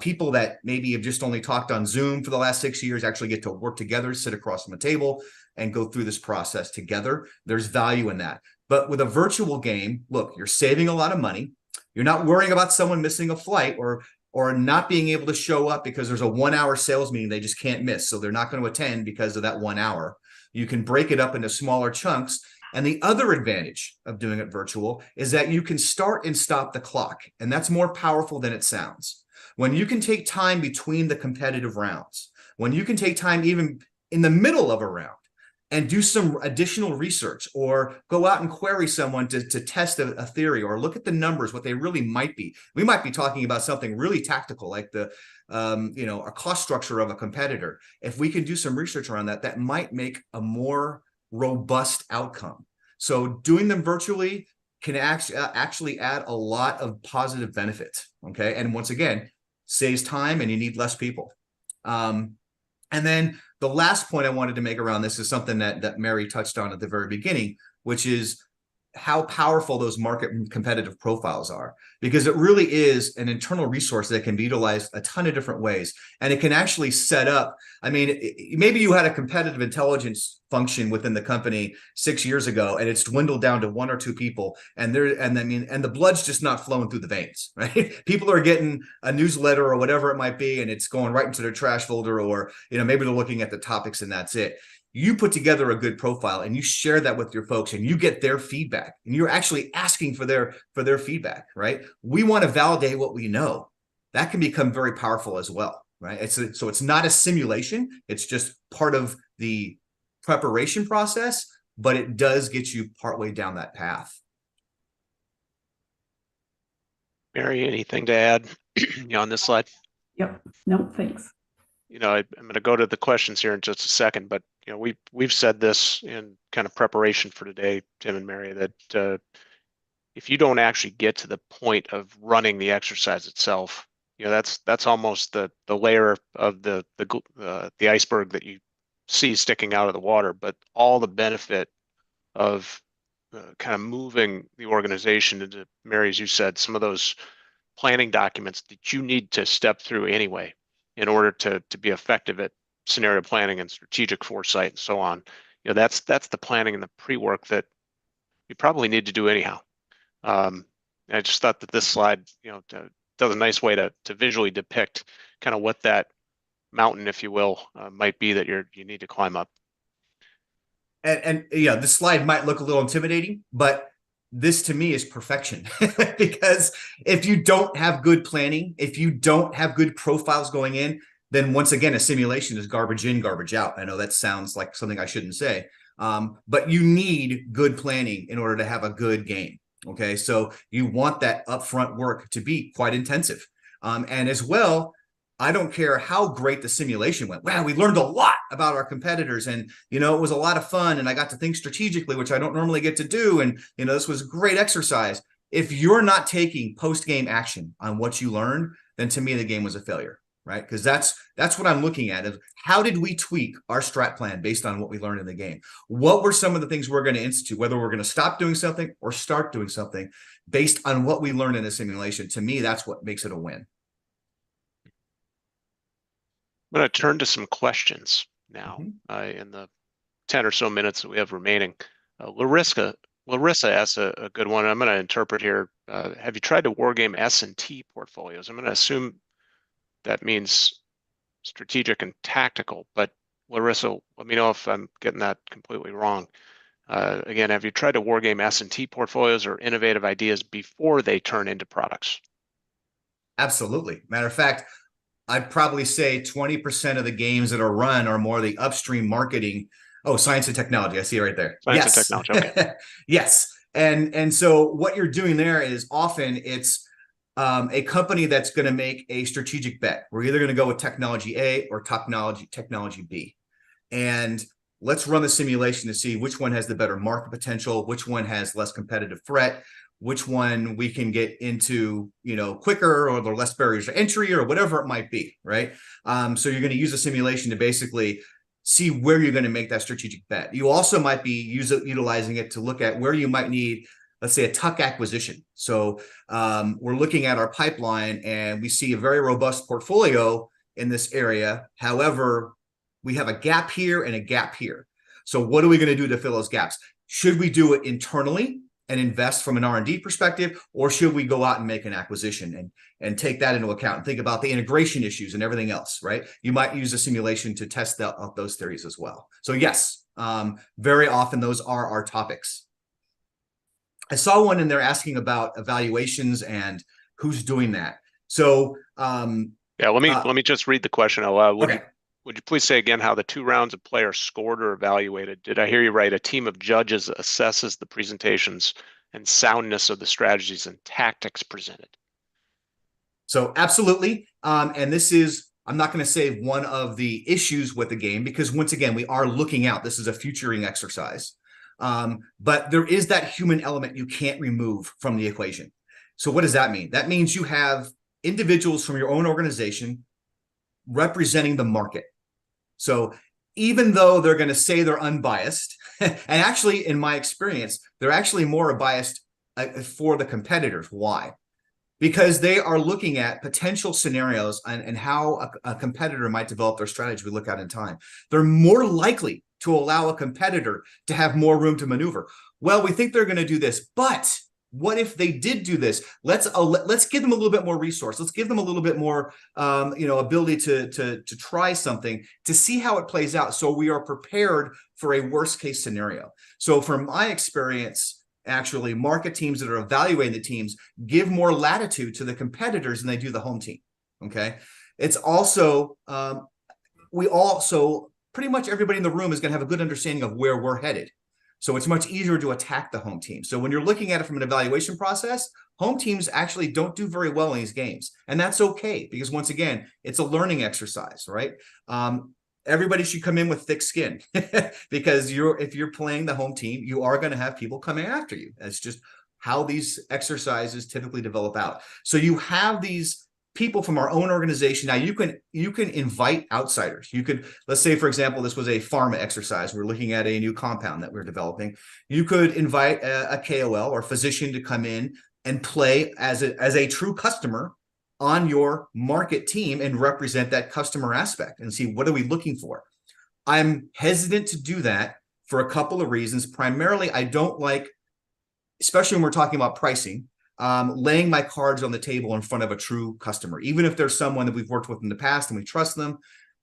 [SPEAKER 2] People that maybe have just only talked on Zoom for the last 6 years actually get to work together, sit across from the table, and go through this process together. There's value in that. But with a virtual game, look, you're saving a lot of money. You're not worrying about someone missing a flight or not being able to show up because there's a 1-hour sales meeting they just can't miss. So they're not going to attend because of that 1 hour. You can break it up into smaller chunks. And the other advantage of doing it virtual is that you can start and stop the clock. And that's more powerful than it sounds. When you can take time between the competitive rounds, when you can take time even in the middle of a round and do some additional research or go out and query someone to test a theory or look at the numbers, what they really might be. We might be talking about something really tactical like a cost structure of a competitor. If we can do some research around that, that might make a more robust outcome. So doing them virtually can actually add a lot of positive benefit. Okay. And once again, saves time and you need less people. And then the last point I wanted to make around this is something that Mary touched on at the very beginning, which is how powerful those market competitive profiles are, because it really is an internal resource that can be utilized a ton of different ways. And it can actually set up, maybe you had a competitive intelligence function within the company 6 years ago, and it's dwindled down to 1 or 2 people. And the blood's just not flowing through the veins, right? People are getting a newsletter or whatever it might be, and it's going right into their trash folder, or, maybe they're looking at the topics and that's it. You put together a good profile and you share that with your folks and you get their feedback, and you're actually asking for their feedback, right? We want to validate what we know. That can become very powerful as well, right? So it's not a simulation. It's just part of the preparation process, but it does get you partway down that path.
[SPEAKER 1] Mary, anything to add on this slide?
[SPEAKER 3] Yep. No, thanks.
[SPEAKER 1] I'm going to go to the questions here in just a second, but we've said this in kind of preparation for today, Tim and Mary, that if you don't actually get to the point of running the exercise itself, that's almost the layer of the iceberg that you see sticking out of the water. But all the benefit of kind of moving the organization into, Mary, as you said, some of those planning documents that you need to step through anyway in order to be effective at scenario planning and strategic foresight and so on. That's the planning and the pre-work that you probably need to do anyhow. I just thought that this slide, does a nice way to visually depict kind of what that mountain, if you will, might be that you need to climb up.
[SPEAKER 2] And this slide might look a little intimidating, but this to me is perfection. Because if you don't have good planning, if you don't have good profiles going in, then once again, a simulation is garbage in, garbage out. I know that sounds like something I shouldn't say, but you need good planning in order to have a good game. Okay, so you want that upfront work to be quite intensive. And as well, I don't care how great the simulation went. Wow, we learned a lot about our competitors, and it was a lot of fun, and I got to think strategically, which I don't normally get to do. And this was a great exercise. If you're not taking post-game action on what you learned, then to me the game was a failure, right? Because that's what I'm looking at. Is how did we tweak our strat plan based on what we learned in the game? What were some of the things we're going to institute, whether we're going to stop doing something or start doing something based on what we learned in a simulation? To me, that's what makes it a win.
[SPEAKER 1] I'm going to turn to some questions now in the 10 or so minutes that we have remaining. Larissa asks a good one. I'm going to interpret here. Have you tried to wargame S&T portfolios? I'm going to assume that means strategic and tactical, but Larissa, let me know if I'm getting that completely wrong. Again, have you tried to wargame S&T portfolios or innovative ideas before they turn into products?
[SPEAKER 2] Absolutely. Matter of fact, I'd probably say 20% of the games that are run are more the upstream marketing. Oh, science and technology. I see it right there.
[SPEAKER 1] Science and technology. Okay.
[SPEAKER 2] Yes. And so what you're doing there is often it's a company that's going to make a strategic bet. We're either going to go with technology A or technology B. And let's run the simulation to see which one has the better market potential, which one has less competitive threat, which one we can get into, quicker, or the less barriers to entry, or whatever it might be, right? So you're going to use a simulation to basically see where you're going to make that strategic bet. You also might be utilizing it to look at where you might need, let's say, a tuck acquisition. So we're looking at our pipeline and we see a very robust portfolio in this area. However, we have a gap here and a gap here. So what are we going to do to fill those gaps? Should we do it internally and invest from an R&D perspective, or should we go out and make an acquisition and take that into account and think about the integration issues and everything else, right? You might use a simulation to test out those theories as well. So yes, very often those are our topics. I saw one in there asking about evaluations and who's doing that. So
[SPEAKER 1] yeah, let me just read the question out loud.
[SPEAKER 2] Okay.
[SPEAKER 1] Would you please say again how the 2 rounds of players scored or evaluated? Did I hear you right? A team of judges assesses the presentations and soundness of the strategies and tactics presented.
[SPEAKER 2] So absolutely. And this is, I'm not going to say one of the issues with the game, because once again, we are looking out. This is a futuring exercise. But there is that human element you can't remove from the equation. So what does that mean? That means you have individuals from your own organization representing the market. So even though they're going to say they're unbiased, and actually, in my experience, they're actually more biased for the competitors. Why? Because they are looking at potential scenarios and how a competitor might develop their strategy we look at in time. They're more likely to allow a competitor to have more room to maneuver. Well, we think they're going to do this, but what if they did do this? Let's give them a little bit more resource. Let's give them a little bit more, ability to try something to see how it plays out. So we are prepared for a worst case scenario. So from my experience, actually, market teams that are evaluating the teams give more latitude to the competitors than they do the home team. Okay. It's also, pretty much everybody in the room is going to have a good understanding of where we're headed. So it's much easier to attack the home team. So when you're looking at it from an evaluation process, home teams actually don't do very well in these games. And that's okay, because once again, it's a learning exercise, right? Everybody should come in with thick skin because if you're playing the home team, you are going to have people coming after you. That's just how these exercises typically develop out. So you have these people from our own organization. Now you can invite outsiders. You could, let's say, for example, this was a pharma exercise. We're looking at a new compound that we're developing. You could invite a KOL or physician to come in and play as a true customer on your market team and represent that customer aspect and see, what are we looking for? I'm hesitant to do that for a couple of reasons. Primarily, I don't like, especially when we're talking about pricing, laying my cards on the table in front of a true customer. Even if there's someone that we've worked with in the past and we trust them,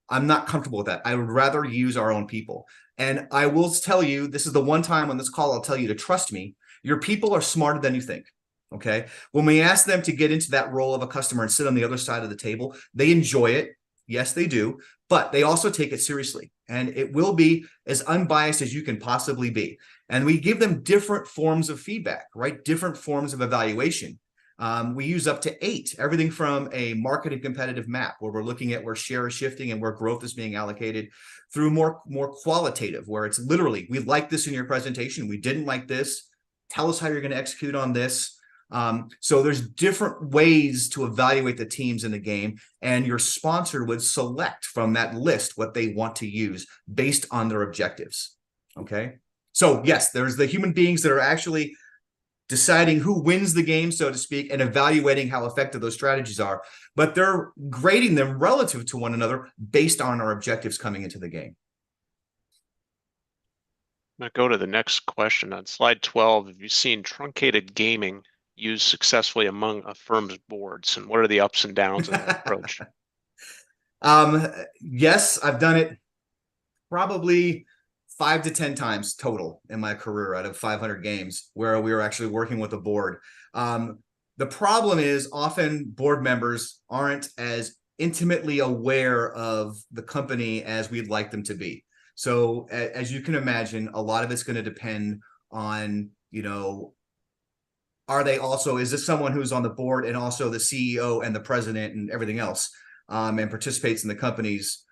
[SPEAKER 2] I'm not comfortable with that. I would rather use our own people. And I will tell you, this is the one time on this call I'll tell you to trust me. Your people are smarter than you think. Okay. When we ask them to get into that role of a customer and sit on the other side of the table, they enjoy it. Yes, they do, but they also take it seriously, and it will be as unbiased as you can possibly be. And we give them different forms of feedback, right? Different forms of evaluation. We use up to 8, everything from a market and competitive map where we're looking at where share is shifting and where growth is being allocated, through more qualitative, where it's literally, we like this in your presentation, we didn't like this, tell us how you're going to execute on this. So there's different ways to evaluate the teams in the game, and your sponsor would select from that list what they want to use based on their objectives. Okay. So yes, there's the human beings that are actually deciding who wins the game, so to speak, and evaluating how effective those strategies are, but they're grading them relative to one another based on our objectives coming into the game.
[SPEAKER 1] Now go to the next question on slide 12. Have you seen truncated gaming used successfully among a firm's boards, and what are the ups and downs of that approach?
[SPEAKER 2] Yes, I've done it probably 5 to 10 times total in my career out of 500 games where we were actually working with a board. The problem is often board members aren't as intimately aware of the company as we'd like them to be. So as you can imagine, a lot of it's going to depend on, is this someone who's on the board and also the CEO and the president and everything else, and participates in the company's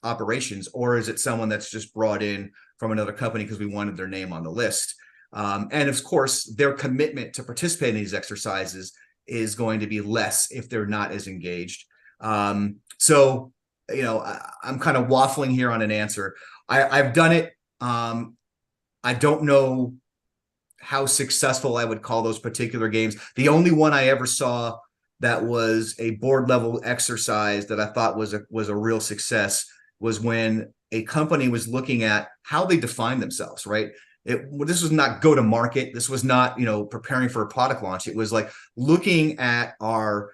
[SPEAKER 2] operations, or is it someone that's just brought in from another company because we wanted their name on the list? And of course, their commitment to participate in these exercises is going to be less if they're not as engaged. So, I'm kind of waffling here on an answer. I've done it. I don't know how successful I would call those particular games. The only one I ever saw that was a board level exercise that I thought was a real success was when a company was looking at how they define themselves, right? This was not go to market. This was not, preparing for a product launch. It was like looking at our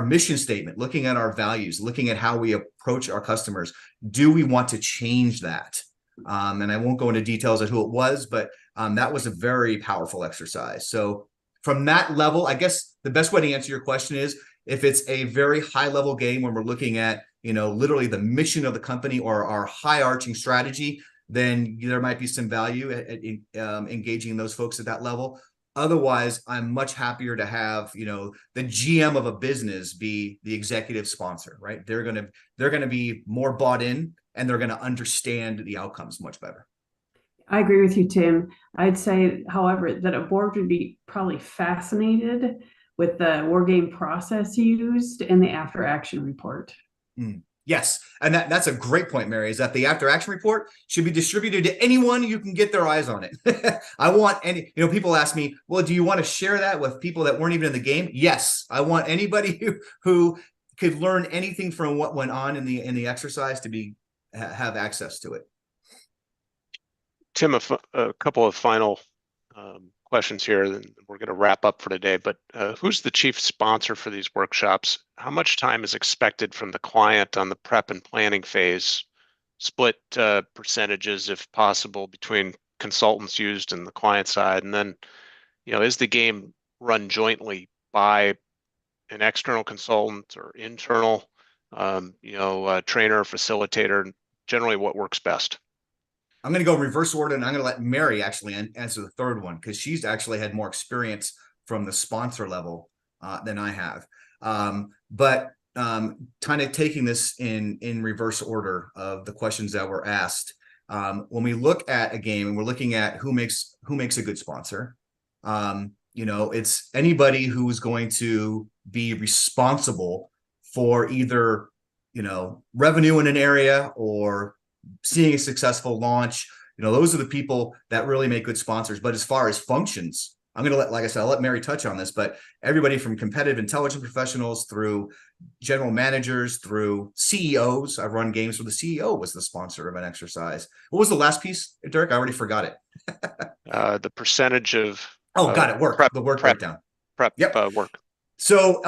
[SPEAKER 2] mission statement, looking at our values, looking at how we approach our customers. Do we want to change that? And I won't go into details of who it was, but that was a very powerful exercise. So from that level, I guess the best way to answer your question is if it's a very high level game when we're looking at, literally the mission of the company or our high arching strategy, then there might be some value at engaging those folks at that level. Otherwise, I'm much happier to have, the GM of a business be the executive sponsor, right? They're going to be more bought in, and they're going to understand the outcomes much better.
[SPEAKER 3] I agree with you, Tim. I'd say, however, that a board would be probably fascinated with the war game process used in the after action report.
[SPEAKER 2] Yes. And that's a great point, Mary, is that the after action report should be distributed to anyone who can get their eyes on it. I want people ask me, well, do you want to share that with people that weren't even in the game? Yes. I want anybody who could learn anything from what went on in the exercise to have access to it.
[SPEAKER 1] Tim, a couple of final questions here, then we're going to wrap up for today. But who's the chief sponsor for these workshops? How much time is expected from the client on the prep and planning phase? Split percentages, if possible, between consultants used and the client side. And then, is the game run jointly by an external consultant or internal, trainer, facilitator? Generally, what works best?
[SPEAKER 2] I'm going to go reverse order, and I'm going to let Mary actually answer the third one because she's actually had more experience from the sponsor level than I have. But kind of taking this in reverse order of the questions that were asked. When we look at a game and we're looking at who makes a good sponsor, it's anybody who is going to be responsible for either revenue in an area or seeing a successful launch. Those are the people that really make good sponsors. But as far as functions, I'm going to like I said, I'll let Mary touch on this, but everybody from competitive intelligence professionals through general managers, through CEOs. I've run games where the CEO was the sponsor of an exercise. What was the last piece, Derek? I already forgot it.
[SPEAKER 1] The percentage of
[SPEAKER 2] got it. The work breakdown.
[SPEAKER 1] Work.
[SPEAKER 2] So,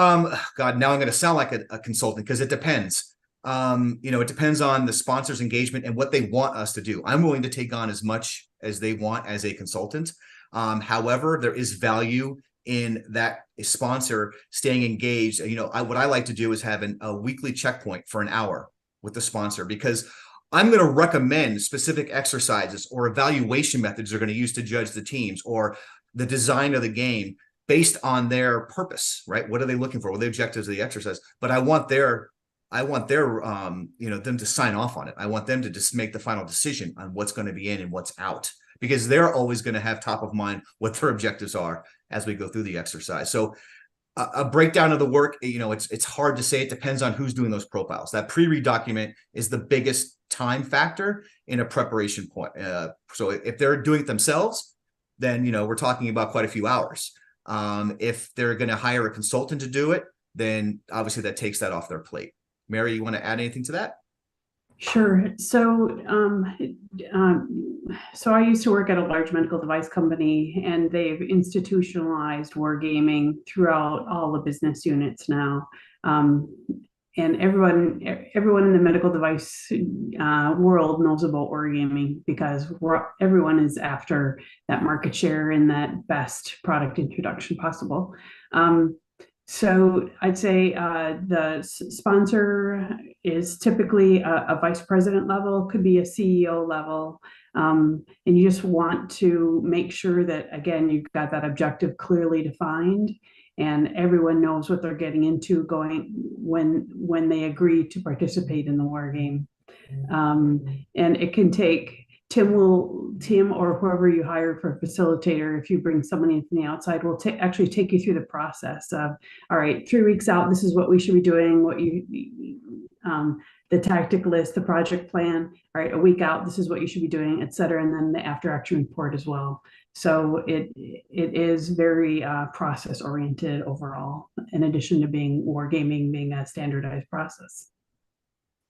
[SPEAKER 2] God, now I'm going to sound like a consultant because it depends. It depends on the sponsor's engagement and what they want us to do. I'm willing to take on as much as they want as a consultant. However, there is value in that sponsor staying engaged. What I like to do is have a weekly checkpoint for an hour with the sponsor, because I'm going to recommend specific exercises or evaluation methods they're going to use to judge the teams or the design of the game based on their purpose, right? What are they looking for? What are the objectives of the exercise? But I want their them to sign off on it. I want them to just make the final decision on what's going to be in and what's out, because they're always going to have top of mind what their objectives are as we go through the exercise. So a breakdown of the work, it's hard to say. It depends on who's doing those profiles. That pre-read document is the biggest time factor in a preparation point. So if they're doing it themselves, then, we're talking about quite a few hours. If they're going to hire a consultant to do it, then obviously that takes that off their plate. Mary, you want to add anything to that?
[SPEAKER 3] Sure. So, so I used to work at a large medical device company, and they've institutionalized wargaming throughout all the business units now. And everyone in the medical device world knows about wargaming because everyone is after that market share and that best product introduction possible. So I'd say the sponsor is typically a vice president level, could be a CEO level. And you just want to make sure that, again, you've got that objective clearly defined and everyone knows what they're getting into going when they agree to participate in the war game. And it can take Tim or whoever you hire for a facilitator, if you bring somebody in from the outside, will actually take you through the process of, all right, 3 weeks out, this is what we should be doing, the tactic list, the project plan. All right, a week out, this is what you should be doing, et cetera. And then the after action report as well. So it is very process oriented overall, in addition to being wargaming being a standardized process.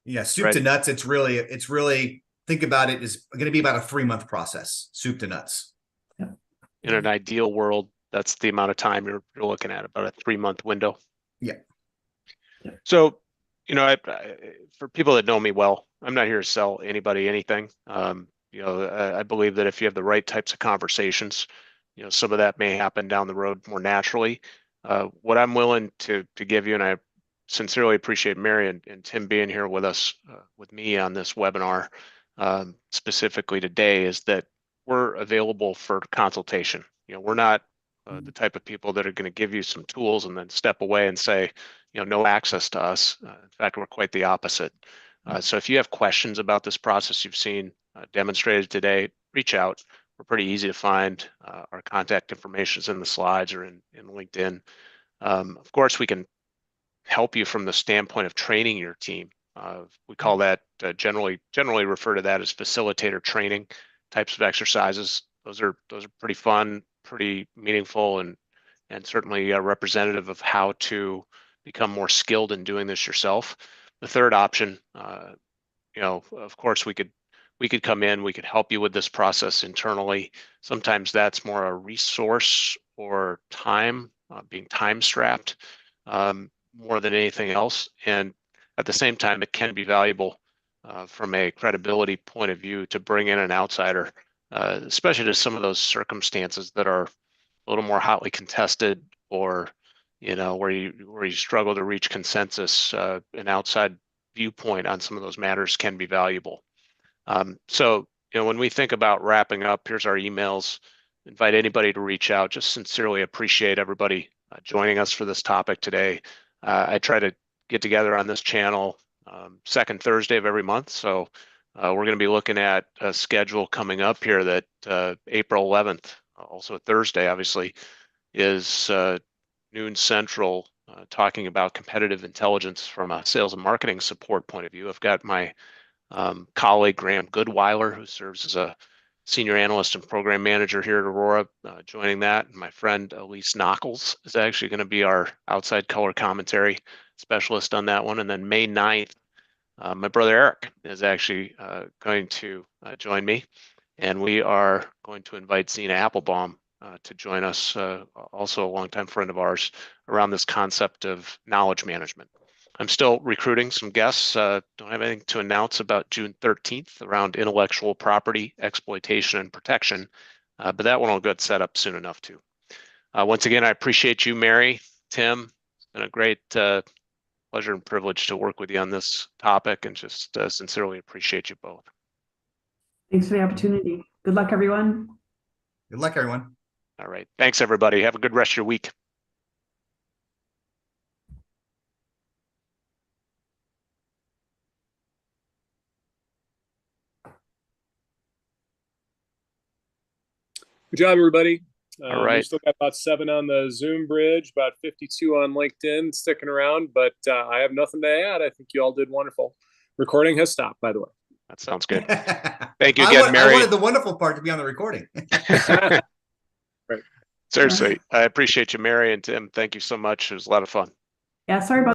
[SPEAKER 2] Yeah, soup to nuts. It's really think about it as going to be about a 3-month process, soup to nuts.
[SPEAKER 3] Yeah.
[SPEAKER 1] In an ideal world, that's the amount of time you're looking at, about a 3-month window.
[SPEAKER 2] Yeah.
[SPEAKER 1] So, for people that know me well, I'm not here to sell anybody anything. I believe that if you have the right types of conversations, some of that may happen down the road more naturally. What I'm willing to give you, and I sincerely appreciate Mary and Tim being here with us, with me on this webinar, specifically today, is that we're available for consultation. We're not the type of people that are going to give you some tools and then step away and say, no access to us. In fact, we're quite the opposite. So if you have questions about this process you've seen demonstrated today, reach out. We're pretty easy to find. Our contact information is in the slides or in LinkedIn. Of course, we can help you from the standpoint of training your team. We call that generally refer to that as facilitator training types of exercises. Those are pretty fun, pretty meaningful, and certainly representative of how to become more skilled in doing this yourself. The third option, of course, we could come in, we could help you with this process internally. Sometimes that's more a resource or time, being time strapped, more than anything else. And at the same time, it can be valuable from a credibility point of view to bring in an outsider, especially to some of those circumstances that are a little more hotly contested, or where you struggle to reach consensus. An outside viewpoint on some of those matters can be valuable. So when we think about wrapping up, here's our emails. Invite anybody to reach out. Just sincerely appreciate everybody joining us for this topic today. I try to get together on this channel second Thursday of every month. So we're going to be looking at a schedule coming up here that April 11th, also a Thursday, obviously, is noon Central, talking about competitive intelligence from a sales and marketing support point of view. I've got my colleague Graham Goodweiler, who serves as a senior analyst and program manager here at Aurora, joining that. And my friend Elise Nockels is actually going to be our outside color commentary specialist on that one. And then May 9th, my brother Eric is actually going to join me. And we are going to invite Zena Applebaum to join us, also a longtime friend of ours, around this concept of knowledge management. I'm still recruiting some guests. Don't have anything to announce about June 13th around intellectual property exploitation and protection, but that one will get set up soon enough too. Once again, I appreciate you, Mary, Tim. It's been a great pleasure and privilege to work with you on this topic, and just sincerely appreciate you both.
[SPEAKER 3] Thanks for the opportunity. Good luck, everyone.
[SPEAKER 2] Good luck, everyone.
[SPEAKER 1] All right. Thanks, everybody. Have a good rest of your week.
[SPEAKER 4] Good job, everybody.
[SPEAKER 1] All right.
[SPEAKER 4] We still got about 7 on the Zoom bridge, about 52 on LinkedIn sticking around, but I have nothing to add. I think you all did wonderful. Recording has stopped, by the way.
[SPEAKER 1] That sounds good. Thank you again, Mary.
[SPEAKER 2] I wanted the wonderful part to be on the recording.
[SPEAKER 4] Right.
[SPEAKER 1] Seriously, I appreciate you, Mary, and Tim. Thank you so much. It was a lot of fun.
[SPEAKER 3] Yeah, sorry about